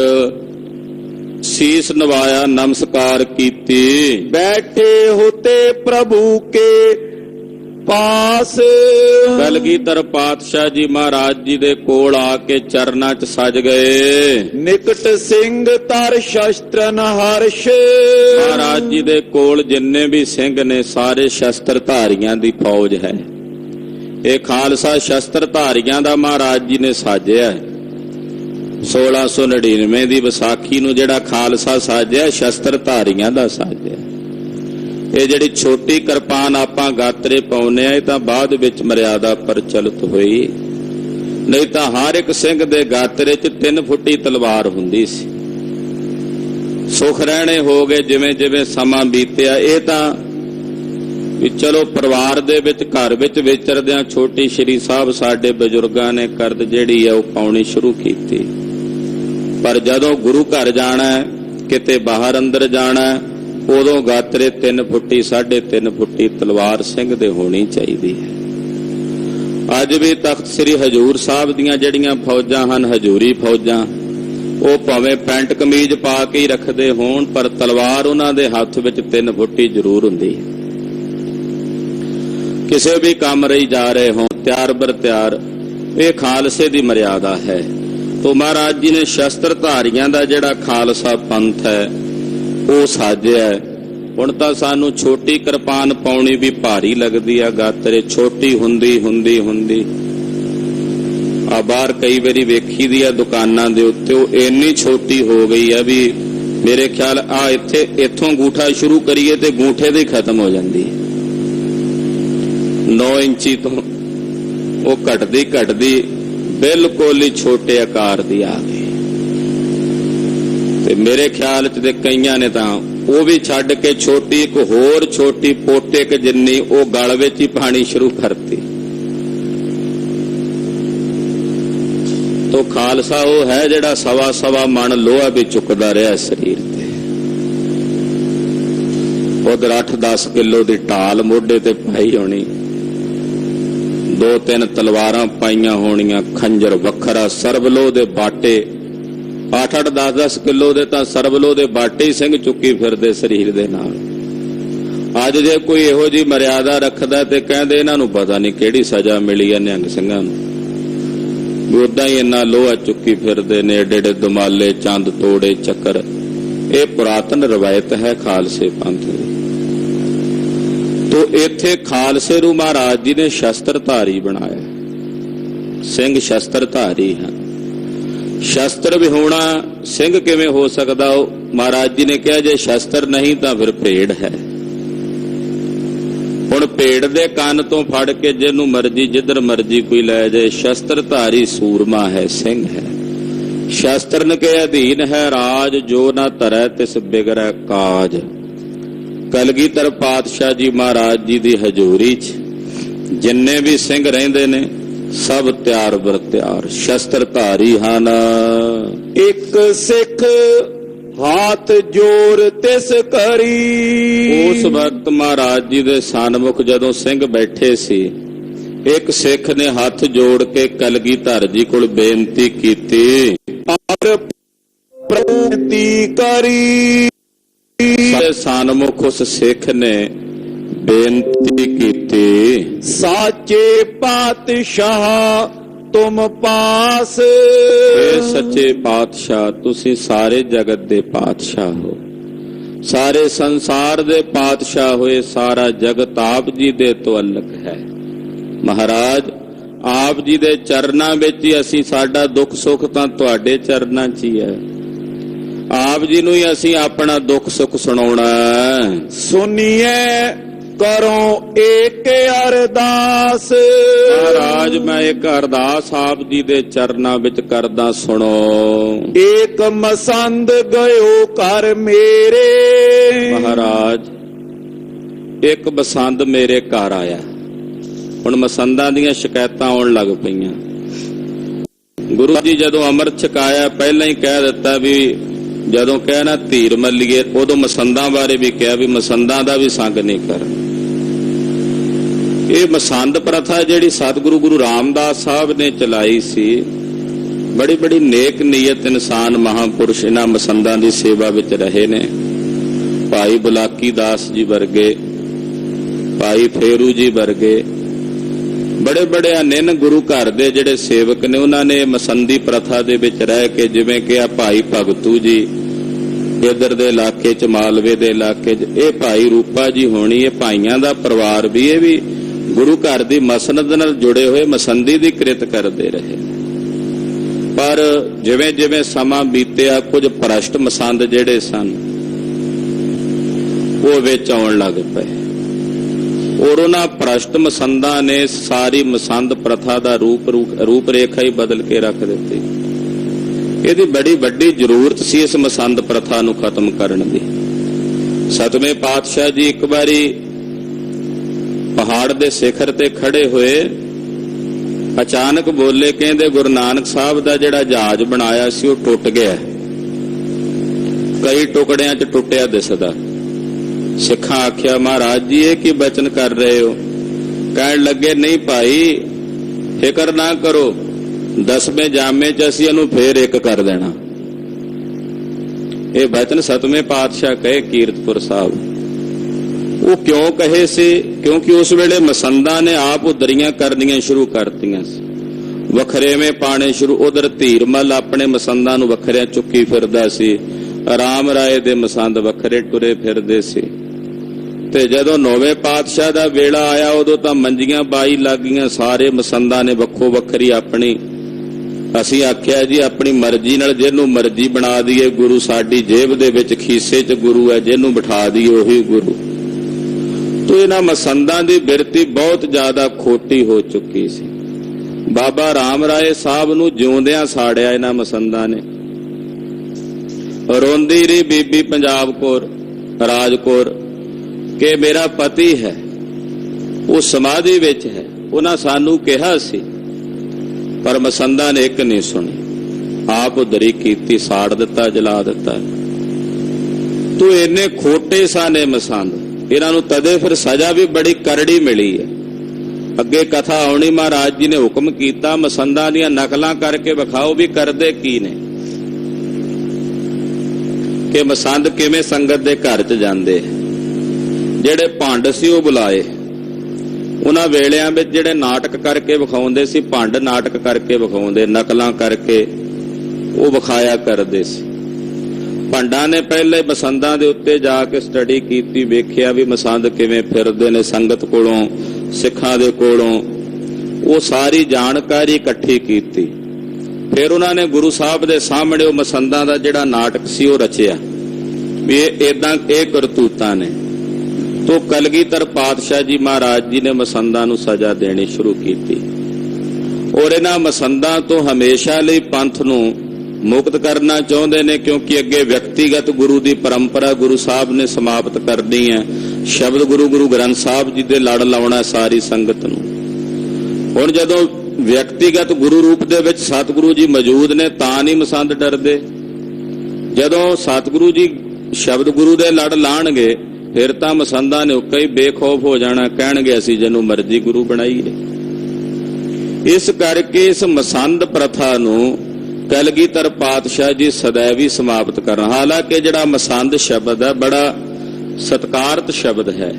A: ਸੀਸ ਨਵਾਇਆ, ਨਮਸਕਾਰ ਕੀਤੀ।
B: ਬੈਠੇ ਹੋਤੇ ਪ੍ਰਭੂ ਕੇ ਪਾਸ।
A: ਕਲਗੀਧਰ ਪਾਤਸ਼ਾਹ ਜੀ ਮਹਾਰਾਜ ਜੀ ਦੇ ਕੋਲ ਆ ਕੇ ਚਰਨਾਂ 'ਚ ਸਜ ਗਏ।
B: ਨਿਕਟ ਸਿੰਘ ਤਰ ਸ਼ਸਤਰਨ ਹਰਸ਼।
A: ਮਹਾਰਾਜ ਜੀ ਦੇ ਕੋਲ ਜਿੰਨੇ ਵੀ ਸਿੰਘ ਨੇ ਸਾਰੇ ਸ਼ਸਤਰ ਧਾਰੀਆਂ ਦੀ ਫੌਜ ਹੈ। ਇਹ ਖਾਲਸਾ ਸ਼ਸਤਰ ਧਾਰੀਆਂ ਦਾ ਮਹਾਰਾਜ ਜੀ ਨੇ ਸਾਜਿਆ। 1699 ਦੀ ਵਿਸਾਖੀ ਨੂੰ ਜਿਹੜਾ ਖਾਲਸਾ ਸਾਜਿਆ ਸ਼ਸਤਰ ਧਾਰੀਆਂ ਦਾ ਸਾਜਿਆ। ਇਹ ਜਿਹੜੀ ਛੋਟੀ ਕਿਰਪਾਨ ਆਪਾਂ ਗਾਤਰੇ ਪਾਉਨੇ ਆ ਇਹ ਤਾਂ ਬਾਅਦ ਵਿੱਚ ਮਰਿਆਦਾ ਪ੍ਰਚਲਿਤ ਹੋਈ। नहीं तो हर एक सिंह दे गातरे च 3 फुटी तलवार हुंदी सी। सुख रहने हो गए जिवें जिवें समा बीतिया। ये तां भी चलो परिवार दे विच घर विच विचरदियां छोटी श्री साहब साडे बजुर्गां ने करद जिहड़ी है वो पाउणी शुरू कीती, पर जदों गुरु घर जाना है, किते बाहर अंदर जाना है, उदों गातरे 3 फुटी 3.5 फुटी तलवार सिंह दे होनी चाहिदी है। अज भी तख्त श्री हजूर साहब दीयां जिहड़ियां फौजां हन, हजूरी फौजां, वो भावें पैंट कमीज पा के ही रखदे होण, पर तलवार उन्हां दे हत्थ विच 3 फुटी जरूर हुंदी है। किसी भी काम रही जा रहे हों, त्यार बर त्यार, ये खालसे दी मर्यादा है। तो महाराज जी ने शस्त्रधारियां दा जिहड़ा खालसा पंथ है वो साजिया है। हुण तां सानू छोटी किरपान पाउणी भी भारी लगदी आ, गातरे छोटी हुंदी हुंदी हुंदी आ बाहर कई बारी वेखी दी आ दुकानां दे उत्ते वो इन्नी छोटी हो गई है भी मेरे ख्याल आ इत्थों अंगूठा शुरू करिए ते अंगूठे दे खत्म हो जाती है। 9 इंची तो वो घटदी बिल्कुल ही छोटे आकार दी आ गई। ते मेरे ख्याल च कईयां ने तां वो भी छड्ड के छोटी एक होर छोटी पोटे के जिन्नी वो गल विच ही पानी शुरू करती। तो खालसा वो है जिहड़ा 1.25 मन लोहा भी चुकदा रहा शरीर ते। उधर 8-10 किलो की ढाल मोढे ते पाई होनी, 2-3 तलवारां पाइयां होणियां, खंजर वखरा, सरबलो दे बाटे 8-8 10-10 किलो दे तां सरबलो दे बाटे ही सिंह चुकी फिरदे शरीर दे नाल। अज जे कोई इहो जी मर्यादा रखदा ते कहंदे इन्हां नूं पता नहीं किहड़ी सजा मिली है निहंग ਸਿੰਘਾਂ ਨੂੰ। उदां ही इन्ना लोहा चुकी फिरदे ने, एडे एडे दुमाले, चंद तोड़े, चक्कर। ये पुरातन रवायत है खालसे पंथ की। तो इत्थे खालसे नूं महाराज जी ने शस्त्रधारी बनाया। सिंह शस्त्रधारी हैं। शस्त्र भी होना सिंह किवें हो सकदा? महाराज जी ने कहा जे शस्त्र नहीं तो फिर भेड़ है। हुण भेड़ दे कान तो फड़ के जिन्नू मर्जी जिधर मर्जी कोई लै जाए, शस्त्रधारी सूरमा है, सिंह है। शस्त्र के अधीन है राज, जो ना तरह तिस बिगड़ै काज। कलगीधर पातशाह जी महाराज जी दी हजूरी च जिन्ने भी सिंह रहिंदे ने सब त्यार बर त्यार शस्त्रधारी हन।
B: एक सिख हाथ जोर तिस करी।
A: उस वक्त महाराज जी दे सन्मुख जदों सिंह बैठे सी, एक सिख ने हाथ जोड़ के कलगीधर जी कोल बेनती कीती,
B: और प्रति करी।
A: सन्मुख उस सिख ने बेनती कीती,
B: साचे पातशाह तुम पास।
A: सच्चे पातशाह तुसी सारे जगत दे पातशाह हो, सारे संसार दे पातशाह होए, सारा जगत आप जी दे तो अलग है। महाराज आप जी दे चरना विच ही असीं साडा दुख सुख तां तुहाडे चरना च ही है। आप जी नूं ही असीं अपना दुख सुख सुणाउणा।
B: सुनिए करो एक अरदास।
A: महाराज मैं एक अरदास आप जी दे चरना विच करदा, सुनो।
B: एक मसंद गयो कर मेरे।
A: महाराज एक मसंद मेरे घर आया। हुण मसंदां दीयां शिकायतां आउण लग पईयां। गुरु जी जदों अमृत छकाया पहलां ही कह दिता भी जदों कहना धीर मल्लीए, उदों मसंदां बारे भी कहा भी मसंदां दा भी संग नहीं कर। ये मसंद प्रथा जिहड़ी सतगुरु गुरु रामदास साहब ने चलाई सी, बड़ी बड़ी नेक नीयत इंसान महापुरुष इन्हां मसंदां दी सेवा विच रहे ने। भाई बुलाकी दास जी वर्गे, भाई फेरू जी वर्गे, बड़े बड़े अनिन गुरु घर दे जिहड़े सेवक ने, उन्होंने मसंदी प्रथा दे विच रह के, जिवें कि आ भाई भगतू जी इधर दे इलाके च, मालवे दे इलाके च, ये भाई रूपा जी होनी, ये भाइयां दा परिवार भी, ये भी गुरु घर दी मसनद नाल जुड़े हुए मसंदी दी कृत करते रहे। पर जिवें जिवें समा बीतिया कुछ भ्रष्ट मसंद जिहड़े सन वो विच आउण लग पए। ਔਰ ਉਹਨਾਂ ਭ੍ਰਸ਼ਟ ਮਸੰਦਾਂ ਨੇ ਸਾਰੀ ਮਸੰਦ ਪ੍ਰਥਾ ਦਾ ਰੂਪ ਰੇਖਾ ਹੀ ਬਦਲ ਕੇ ਰੱਖ ਦਿੱਤੀ। ਇਹਦੀ ਬੜੀ ਵੱਡੀ ਜ਼ਰੂਰਤ ਸੀ ਇਸ ਮਸੰਦ ਪ੍ਰਥਾ ਨੂੰ ਖਤਮ ਕਰਨ ਦੀ। ਸਤਵੇਂ ਪਾਤਸ਼ਾਹ ਜੀ ਇੱਕ ਵਾਰੀ ਪਹਾੜ ਦੇ ਸਿਖਰ ਤੇ ਖੜੇ ਹੋਏ, ਅਚਾਨਕ ਬੋਲੇ, ਕਹਿੰਦੇ ਗੁਰੂ ਨਾਨਕ ਸਾਹਿਬ ਦਾ ਜਿਹੜਾ ਜਹਾਜ਼ ਬਣਾਇਆ ਸੀ ਉਹ ਟੁੱਟ ਗਿਆ, ਕਈ ਟੁਕੜਿਆਂ 'ਚ ਟੁੱਟਿਆ ਦਿਸਦਾ। ਸਿੱਖਾਂ ਆਖਿਆ, ਮਹਾਰਾਜ ਜੀ ਇਹ ਕੀ ਬਚਨ ਕਰ ਰਹੇ ਹੋ? ਕਹਿਣ ਲੱਗੇ, ਨਹੀਂ ਭਾਈ ਫਿਕਰ ਨਾ ਕਰੋ, 10ਵੇਂ ਜਾਮੇ 'ਚ ਅਸੀਂ ਇਹਨੂੰ ਫੇਰ ਇੱਕ ਕਰ ਦੇਣਾ। ਇਹ ਬਚਨ ਸਤਵੇਂ ਪਾਤਸ਼ਾਹ ਕਹੇ ਕੀਰਤਪੁਰ ਸਾਹਿਬ। ਉਹ ਕਿਉਂ ਕਹੇ ਸੀ? ਕਿਉਂਕਿ ਉਸ ਵੇਲੇ ਮਸੰਦਾਂ ਨੇ ਆਪ ਉਦਰੀਆਂ ਕਰਨੀਆਂ ਸ਼ੁਰੂ ਕਰਤੀਆਂ ਸੀ, ਵੱਖਰੇਵੇਂ ਪਾਣੇ ਸ਼ੁਰੂ। ਉਧਰ ਧੀਰਮਲ ਆਪਣੇ ਮਸੰਦਾਂ ਨੂੰ ਵੱਖਰਿਆਂ ਚੁੱਕੀ ਫਿਰਦਾ ਸੀ, ਰਾਮ ਰਾਏ ਦੇ ਮਸੰਦ ਵੱਖਰੇ ਟੁਰੇ ਫਿਰਦੇ ਸੀ। ਤੇ ਜਦੋਂ 9ਵੇਂ ਪਾਤਸ਼ਾਹ ਦਾ ਵੇਲਾ ਆਇਆ ਉਦੋਂ ਤਾਂ ਮੰਜੀਆਂ ਬਾਈ ਲੱਗ ਗਈਆਂ, ਸਾਰੇ ਮਸੰਦਾਂ ਨੇ ਵੱਖੋ ਵੱਖਰੀ ਆਪਣੀ। ਅਸੀਂ ਆਖਿਆ ਜੀ ਆਪਣੀ ਮਰਜ਼ੀ ਨਾਲ ਜਿਹਨੂੰ ਮਰਜ਼ੀ ਬਣਾ ਦਈਏ ਗੁਰੂ, ਸਾਡੀ ਜੇਬ ਦੇ ਵਿੱਚ ਖੀਸੇ 'ਚ ਗੁਰੂ ਹੈ, ਜਿਹਨੂੰ ਬਿਠਾ ਦਈਏ ਉਹੀ ਗੁਰੂ। ਤੋ ਇਹਨਾਂ ਮਸੰਦਾਂ ਦੀ ਬਿਰਤੀ ਬਹੁਤ ਜ਼ਿਆਦਾ ਖੋਟੀ ਹੋ ਚੁੱਕੀ ਸੀ। ਬਾਬਾ ਰਾਮ ਰਾਏ ਸਾਹਿਬ ਨੂੰ ਜਿਉਂਦਿਆਂ ਸਾੜਿਆ ਇਹਨਾਂ ਮਸੰਦਾਂ ਨੇ। ਰੋਂਦੀ ਰਹੀ ਬੀਬੀ ਪੰਜਾਬ ਕੌਰ, ਰਾਜ ਕੌਰ, ਕਿ ਮੇਰਾ ਪਤੀ ਹੈ ਉਹ ਸਮਾਧੀ ਵਿੱਚ ਹੈ, ਉਹਨਾਂ ਸਾਨੂੰ ਕਿਹਾ ਸੀ, ਪਰ ਮਸੰਦਾਂ ਨੇ ਇੱਕ ਨਹੀਂ ਸੁਣੀ, ਆਪ ਉਦਰੀ ਕੀਤੀ, ਸਾੜ ਦਿੱਤਾ, ਜਲਾ ਦਿੱਤਾ। ਤੂੰ ਇੰਨੇ ਖੋਟੇ ਸਾਨੇ ਮਸੰਦ, ਇਹਨਾਂ ਨੂੰ ਤਦੇ ਫਿਰ ਸਜ਼ਾ ਵੀ ਬੜੀ ਕਰੜੀ ਮਿਲੀ ਹੈ। ਅੱਗੇ ਕਥਾ ਆਉਣੀ, ਮਹਾਰਾਜ ਜੀ ਨੇ ਹੁਕਮ ਕੀਤਾ ਮਸੰਦਾਂ ਦੀਆਂ ਨਕਲਾਂ ਕਰਕੇ ਵਿਖਾਓ ਵੀ ਕਰਦੇ ਕੀ ਨੇ, ਕਿ ਮਸੰਦ ਕਿਵੇਂ ਸੰਗਤ ਦੇ ਘਰ 'ਚ ਜਾਂਦੇ। ਜਿਹੜੇ ਭੰਡ ਸੀ ਉਹ ਬੁਲਾਏ, ਉਹਨਾਂ ਵੇਲਿਆਂ ਵਿੱਚ ਜਿਹੜੇ ਨਾਟਕ ਕਰਕੇ ਵਿਖਾਉਂਦੇ ਸੀ, ਭੰਡ ਨਾਟਕ ਕਰਕੇ ਵਿਖਾਉਂਦੇ, ਨਕਲਾਂ ਕਰਕੇ ਉਹ ਵਿਖਾਇਆ ਕਰਦੇ ਸੀ। ਭੰਡਾਂ ਨੇ ਪਹਿਲੇ ਮਸੰਦਾਂ ਦੇ ਉੱਤੇ ਜਾ ਕੇ ਸਟੱਡੀ ਕੀਤੀ, ਵੇਖਿਆ ਵੀ ਮਸੰਦ ਕਿਵੇਂ ਫਿਰਦੇ ਨੇ ਸੰਗਤ ਕੋਲੋਂ, ਸਿੱਖਾਂ ਦੇ ਕੋਲੋਂ। ਉਹ ਸਾਰੀ ਜਾਣਕਾਰੀ ਇਕੱਠੀ ਕੀਤੀ। ਫਿਰ ਉਹਨਾਂ ਨੇ ਗੁਰੂ ਸਾਹਿਬ ਦੇ ਸਾਹਮਣੇ ਉਹ ਮਸੰਦਾਂ ਦਾ ਜਿਹੜਾ ਨਾਟਕ ਸੀ ਉਹ ਰਚਿਆ ਵੀ ਇਹ ਕਰਤੂਤਾਂ ਨੇ। ਤੋ ਕਲਗੀਧਰ ਪਾਤਸ਼ਾਹ ਜੀ ਮਹਾਰਾਜ ਜੀ ਨੇ ਮਸੰਦਾਂ ਨੂੰ ਸਜ਼ਾ ਦੇਣੀ ਸ਼ੁਰੂ ਕੀਤੀ, ਔਰ ਇਹਨਾਂ ਮਸੰਦਾਂ ਤੋਂ ਹਮੇਸ਼ਾ ਲਈ ਪੰਥ ਨੂੰ ਮੁਕਤ ਕਰਨਾ ਚਾਹੁੰਦੇ ਨੇ, ਕਿਉਂਕਿ ਅੱਗੇ ਵਿਅਕਤੀਗਤ ਗੁਰੂ ਦੀ ਪਰੰਪਰਾ ਗੁਰੂ ਸਾਹਿਬ ਨੇ ਸਮਾਪਤ ਕਰਨੀ ਹੈ। ਸ਼ਬਦ ਗੁਰੂ ਗ੍ਰੰਥ ਸਾਹਿਬ ਜੀ ਦੇ ਲੜ ਲਾਉਣਾ ਸਾਰੀ ਸੰਗਤ ਨੂੰ। ਹੁਣ ਜਦੋਂ ਵਿਅਕਤੀਗਤ ਗੁਰੂ ਰੂਪ ਦੇ ਵਿੱਚ ਸਤਿਗੁਰੂ ਜੀ ਮੌਜੂਦ ਨੇ ਤਾਂ ਨਹੀਂ ਮਸੰਦ ਡਰਦੇ। ਜਦੋਂ ਸਤਿਗੁਰੂ ਜੀ ਸ਼ਬਦ ਗੁਰੂ ਦੇ ਲੜ ਲਾਣਗੇ ਫਿਰ ਤਾਂ ਮਸੰਦਾਂ ਨੇ ਉੱਕਾ ਹੀ ਬੇਖੌਫ ਹੋ ਜਾਣਾ, ਕਹਿਣਗੇ ਅਸੀਂ ਜਿਹਨੂੰ ਮਰਜ਼ੀ ਗੁਰੂ ਬਣਾਈਏ। ਇਸ ਕਰਕੇ ਇਸ ਮਸੰਦ ਪ੍ਰਥਾ ਨੂੰ ਕਲਗੀਧਰ ਪਾਤਸ਼ਾਹ ਜੀ ਸदैव ਹੀ ਸਮਾਪਤ ਕਰਨ। ਹਾਲਾਂਕਿ ਜਿਹੜਾ ਮਸੰਦ ਸ਼ਬਦ ਹੈ ਬੜਾ ਸਤਿਕਾਰਤ ਸ਼ਬਦ ਹੈ।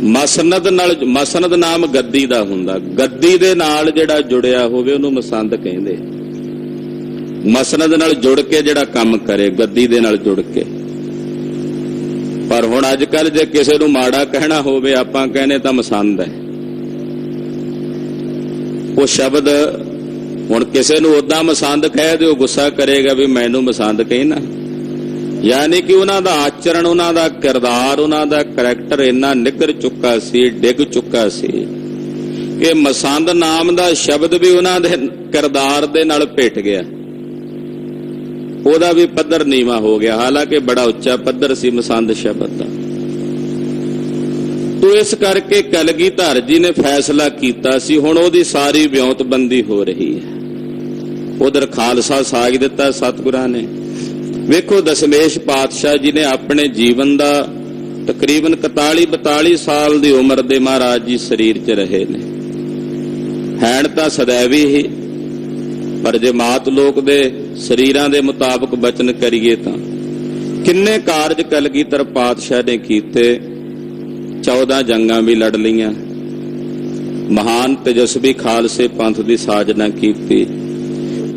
A: ਮਸਨਦ ਨਾਮ ਗੱਦੀ ਦਾ ਹੁੰਦਾ, ਗੱਦੀ ਦੇ ਨਾਲ ਜਿਹੜਾ ਜੁੜਿਆ ਹੋਵੇ ਉਹਨੂੰ ਮਸੰਦ ਕਹਿੰਦੇ। ਮਸਨਦ ਨਾਲ ਜੁੜ ਕੇ ਜਿਹੜਾ ਕੰਮ ਕਰੇ, ਗੱਦੀ ਦੇ ਨਾਲ ਜੁੜ ਕੇ। ਪਰ ਹੁਣ ਅੱਜ ਕੱਲ ਜੇ ਕਿਸੇ ਨੂੰ ਮਾੜਾ ਕਹਿਣਾ ਹੋਵੇ ਆਪਾਂ ਕਹਿੰਦੇ ਤਾਂ ਮਸੰਦ ਹੈ। ਉਹ ਸ਼ਬਦ ਹੁਣ ਕਿਸੇ ਨੂੰ ਉਦਾਂ ਮਸੰਦ ਕਹਿ ਦਿਓ, ਗੁੱਸਾ ਕਰੇਗਾ ਵੀ ਮੈਨੂੰ ਮਸੰਦ ਕਹਿਣਾ। ਯਾਨੀ ਕਿ ਉਹਨਾਂ ਦਾ ਆਚਰਣ, ਉਹਨਾਂ ਦਾ ਕਿਰਦਾਰ, ਉਹਨਾਂ ਦਾ ਕਰੈਕਟਰ ਇੰਨਾ ਨਿੱਘਰ ਚੁੱਕਾ ਸੀ, ਡਿੱਗ ਚੁੱਕਾ ਸੀ ਕਿ ਮਸੰਦ ਨਾਮ ਦਾ ਸ਼ਬਦ ਵੀ ਉਹਨਾਂ ਦੇ ਕਿਰਦਾਰ ਦੇ ਨਾਲ ਭਿੱਟ ਗਿਆ, ਉਹਦਾ ਵੀ ਪੱਧਰ ਨੀਵਾਂ ਹੋ ਗਿਆ। ਹਾਲਾਂਕਿ ਬੜਾ ਉੱਚਾ ਪੱਧਰ ਸੀ ਮਸੰਦ ਸ਼ਬਦ ਦਾ। ਤੋ ਇਸ ਕਰਕੇ ਕਲਗੀਧਰ ਜੀ ਨੇ ਫੈਸਲਾ ਕੀਤਾ ਸੀ ਹੁਣ ਉਹਦੀ ਸਾਰੀ ਵਿਉਂਤਬੰਦੀ ਹੋ ਰਹੀ ਹੈ। ਉਧਰ ਖਾਲਸਾ ਸਾਜ ਦਿੱਤਾ ਸਤਿਗੁਰਾਂ ਨੇ। ਵੇਖੋ ਦਸ਼ਮੇਸ਼ ਪਾਤਸ਼ਾਹ ਜੀ ਨੇ ਆਪਣੇ ਜੀਵਨ ਦਾ ਤਕਰੀਬਨ 41-42 ਸਾਲ ਦੀ ਉਮਰ ਦੇ ਮਹਾਰਾਜ ਜੀ ਸਰੀਰ 'ਚ ਰਹੇ ਨੇ। ਹੈਣ ਤਾਂ ਸदैव ਹੀ, ਪਰ ਜੇ ਮਾਤ ਲੋਕ ਦੇ ਸਰੀਰਾਂ ਦੇ ਮੁਤਾਬਕ ਬਚਨ ਕਰੀਏ ਤਾਂ ਕਿੰਨੇ ਕਾਰਜ ਕਲਗੀਧਰ ਪਾਤਸ਼ਾਹ ਨੇ ਕੀਤੇ। 14 ਜੰਗਾਂ ਵੀ ਲੜ ਲਈਆਂ, ਮਹਾਨ ਤੇਜਸਵੀ ਖਾਲਸੇ ਪੰਥ ਦੀ ਸਾਜਨਾ ਕੀਤੀ।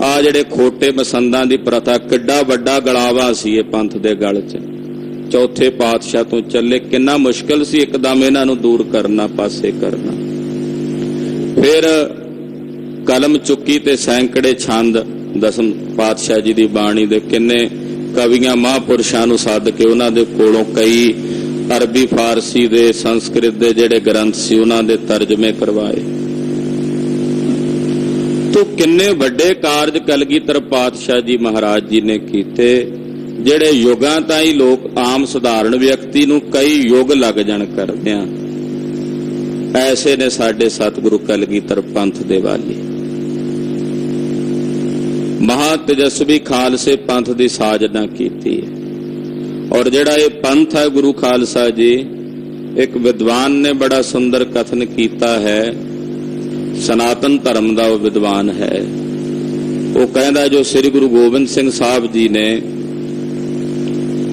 A: ਆ ਜਿਹੜੇ ਖੋਟੇ ਮਸੰਦਾਂ ਦੀ ਪ੍ਰਥਾ, ਕਿੱਡਾ ਵੱਡਾ ਗਲਾਵਾ ਸੀ ਇਹ ਪੰਥ ਦੇ ਗਲ 'ਚ। ਚੌਥੇ ਪਾਤਸ਼ਾਹ ਤੋਂ ਚੱਲੇ, ਕਿੰਨਾ ਮੁਸ਼ਕਲ ਸੀ ਇੱਕਦਮ ਇਹਨਾਂ ਨੂੰ ਦੂਰ ਕਰਨਾ, ਪਾਸੇ ਕਰਨਾ। ਫਿਰ ਕਲਮ ਚੁੱਕੀ ਤੇ ਸੈਂਕੜੇ ਛੰਦ ਦਸਮ ਪਾਤਸ਼ਾਹ ਜੀ ਦੀ ਬਾਣੀ ਦੇ, ਕਿੰਨੇ ਕਵੀਆਂ ਮਹਾਂਪੁਰਸ਼ਾਂ ਨੂੰ ਸੱਦ ਕੇ ਉਹਨਾਂ ਦੇ ਕੋਲੋਂ ਕਈ ਅਰਬੀ ਫਾਰਸੀ ਦੇ ਸੰਸਕ੍ਰਿਤ ਦੇ ਜਿਹੜੇ ਗ੍ਰੰਥ ਸੀ ਉਹਨਾਂ ਦੇ ਤਰਜਮੇ ਕਰਵਾਏ। ਤੋ ਕਿੰਨੇ ਵੱਡੇ ਕਾਰਜ ਕਲਗੀਧਰ ਪਾਤਸ਼ਾਹ ਜੀ ਮਹਾਰਾਜ ਜੀ ਨੇ ਕੀਤੇ, ਜਿਹੜੇ ਯੁਗਾਂ ਤਾਈਂ ਲੋਕ ਆਮ ਸਧਾਰਨ ਵਿਅਕਤੀ ਨੂੰ ਕਈ ਯੁੱਗ ਲੱਗ ਜਾਣ ਕਰਦਿਆਂ। ਐਸੇ ਨੇ ਸਾਡੇ ਸਤਿਗੁਰੂ ਕਲਗੀਧਰ ਪੰਥ ਦੇ ਵਾਲੀ। ਮਹਾ ਤੇਜਸਵੀ ਖਾਲਸੇ ਪੰਥ ਦੀ ਸਾਜਨਾ ਕੀਤੀ ਹੈ। ਔਰ ਜਿਹੜਾ ਇਹ ਪੰਥ ਹੈ ਗੁਰੂ ਖਾਲਸਾ ਜੀ, ਇੱਕ ਵਿਦਵਾਨ ਨੇ ਬੜਾ ਸੁੰਦਰ ਕਥਨ ਕੀਤਾ ਹੈ, ਸਨਾਤਨ ਧਰਮ ਦਾ ਉਹ ਵਿਦਵਾਨ ਹੈ। ਉਹ ਕਹਿੰਦਾ ਜੋ ਸ੍ਰੀ ਗੁਰੂ ਗੋਬਿੰਦ ਸਿੰਘ ਸਾਹਿਬ ਜੀ ਨੇ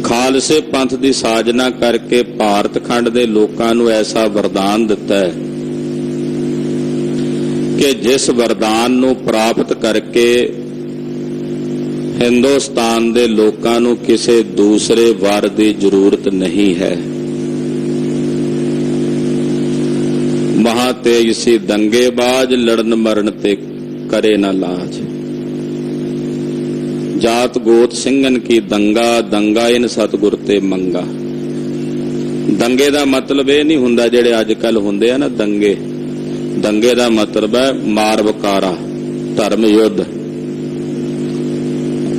A: ਖਾਲਸੇ ਪੰਥ ਦੀ ਸਾਜਨਾ ਕਰਕੇ ਭਾਰਤ ਖੰਡ ਦੇ ਲੋਕਾਂ ਨੂੰ ਐਸਾ ਵਰਦਾਨ ਦਿੱਤਾ ਹੈ ਕਿ ਜਿਸ ਵਰਦਾਨ ਨੂੰ ਪ੍ਰਾਪਤ ਕਰਕੇ ਹਿੰਦੁਸਤਾਨ ਦੇ ਲੋਕਾਂ ਨੂੰ ਕਿਸੇ ਦੂਸਰੇ ਵਰ ਦੀ ਜ਼ਰੂਰਤ ਨਹੀਂ ਹੈ। ਮਹਾ ਤੇਜ ਸੀ ਦੰਗੇਬਾਜ਼, ਲੜਨ ਮਰਨ ਤੇ ਕਰੇ ਨਾ ਲਾਜ। ਜਾਤ ਗੋਤ ਸਿੰਘਨ ਕੀ ਦੰਗਾ, ਦੰਗਾ ਇਨ ਸਤਿਗੁਰ ਤੇ ਮੰਗਾ। ਦੰਗੇ ਦਾ ਮਤਲਬ ਇਹ ਨਹੀਂ ਹੁੰਦਾ ਜਿਹੜੇ ਅੱਜ ਕੱਲ ਹੁੰਦੇ ਆ ਨਾ ਦੰਗੇ। ਦੰਗੇ ਦਾ ਮਤਲਬ ਹੈ ਮਾਰ ਵਕਾਰਾ, ਧਰਮ ਯੁੱਧ।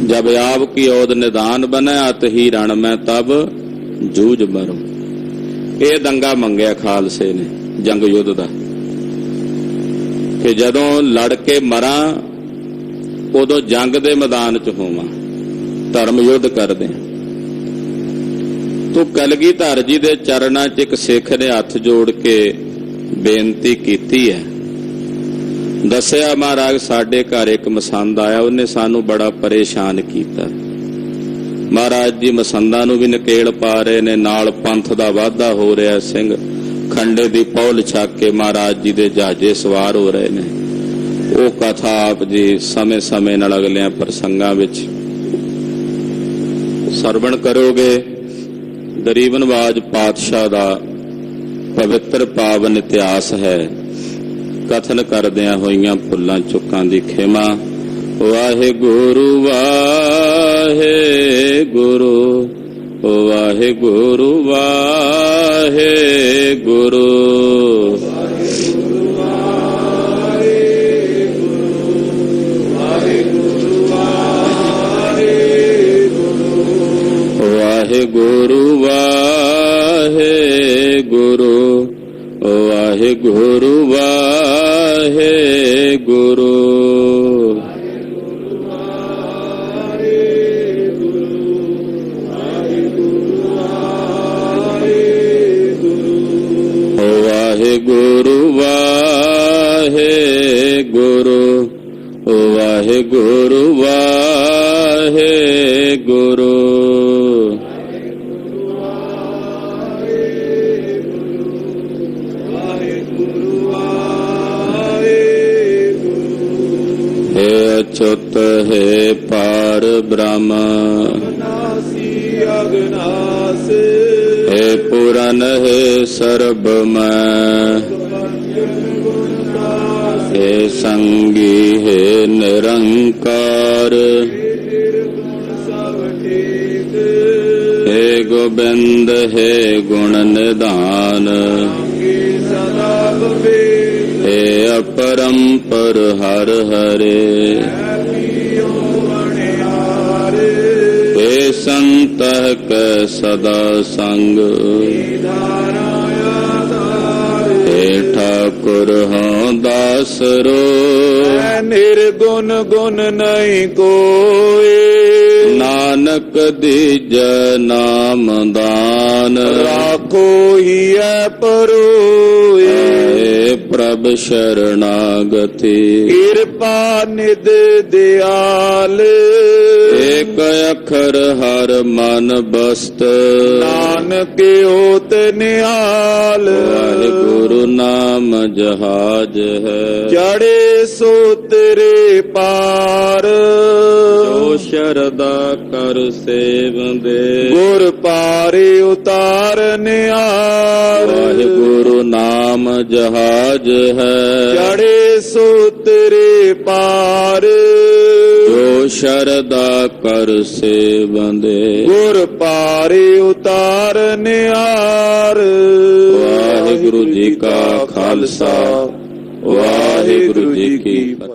A: जब आप की ओद निदान बने अत ही रण में तब जूझ मरो। ਇਹ ਦੰਗਾ ਮੰਗਿਆ ਖਾਲਸੇ ਨੇ ਜੰਗ ਯੁੱਧ ਦਾ ਕਿ ਜਦੋਂ ਲੜ ਕੇ ਮਰਾਂ ਉਦੋਂ ਜੰਗ ਦੇ ਮੈਦਾਨ 'ਚ ਹੋਵਾਂ, ਧਰਮ ਯੁੱਧ ਕਰਦੇ। ਤੋ ਕਲਗੀਧਰ ਜੀ ਦੇ ਚਰਨਾਂ 'ਚ ਇੱਕ ਸਿੱਖ ਨੇ ਹੱਥ ਜੋੜ ਕੇ ਬੇਨਤੀ ਕੀਤੀ ਹੈ। ਦੱਸਿਆ ਮਹਾਰਾਜ ਸਾਡੇ ਘਰ ਇੱਕ ਮਸੰਦ ਆਇਆ, ਉਹਨੇ ਸਾਨੂੰ ਬੜਾ ਪਰੇਸ਼ਾਨ ਕੀਤਾ। ਮਹਾਰਾਜ ਜੀ ਮਸੰਦਾਂ ਨੂੰ ਵੀ ਨਕੇਲ ਪਾ ਰਹੇ ਨੇ, ਨਾਲ ਪੰਥ ਦਾ ਵਾਧਾ ਹੋ ਰਿਹਾ। ਸਿੰਘ ਖੰਡੇ ਦੀ ਪੌਲ ਛੱਕ ਕੇ ਮਹਾਰਾਜ ਜੀ ਦੇ ਜਹਾਜ਼ੇ ਸਵਾਰ ਹੋ ਰਹੇ ਨੇ। ਉਹ ਕਥਾ ਆਪ ਜੀ ਸਮੇਂ-ਸਮੇਂ ਨਾਲ ਅਗਲਿਆਂ ਪ੍ਰਸੰਗਾਂ ਵਿੱਚ ਸਰਵਣ ਕਰੋਗੇ। ਗਰੀਬਨਵਾਜ ਪਾਤਸ਼ਾਹ ਦਾ ਪਵਿੱਤਰ ਪਾਵਨ ਇਤਿਹਾਸ ਹੈ। ਕਥਨ ਕਰਦਿਆਂ ਹੋਈਆਂ ਭੁੱਲਾਂ ਚੁੱਕਾਂ ਦੀ ਖਿਮਾ। ਵਾਹਿਗੁਰੂ ਵਾਹਿਗੁਰੂ ਵਾਹਿਗੁਰੂ ਵਾਹਿਗੁਰੂ ਵਾਹਿਗੁਰੂ ਵਾਹਿਗੁਰੂ ਵਾਹਿਗੁਰੂ ਵਾਹਿਗੁਰੂ ਵਾਹਿਗੁਰੂ ਵਾਹਿਗੁਰੂ ਵਾਹਿਗੁਰੂ ਵਾਹਿਗੁਰੂ ਅਚੁੱਤ ਹੈ ਪਾਰ ਬ੍ਰਹਮ ਅਗਨਾਸ ਹੈ ਪੁਰਨ ਹੈ ਸਰਬ ਮੈਂ ਹੈ ਸੰਗੀ ਹੈ ਨਿਰੰਕਾਰ ਹੈ ਗੋਬਿੰਦ ਹੈ ਗੁਣ ਨਿਧਾਨ हे अपरंपर हर हरे हे संत के सदा संग हे ठाकुर हों दासरो निर्गुण गुण नहीं कोई नानक दीज नाम दान राखो ही परोए प्रभ शरणागति कृपा निध दयाल एक अखर हर मन बस्त नानक होत निहाल वाहिगुरु नाम जहाज है चढ़े सो तेरे पार जो शरदा कर सेवंदे गुर पारे उतार निहार वाहिगुरु नाम जहाज है चढ़े सो तेरे पार जो ਸ਼ਰਦਾ ਕਰ ਸੇਵੰਦੇ।
B: ਗੁਰ ਪਾਰੇ ਉਤਾਰ ਨਿਹਾਰ।
A: ਵਾਹਿਗੁਰੂ ਜੀ ਕਾ ਖਾਲਸਾ, ਵਾਹਿਗੁਰੂ ਜੀ ਕੀ ਫਤਿਹ।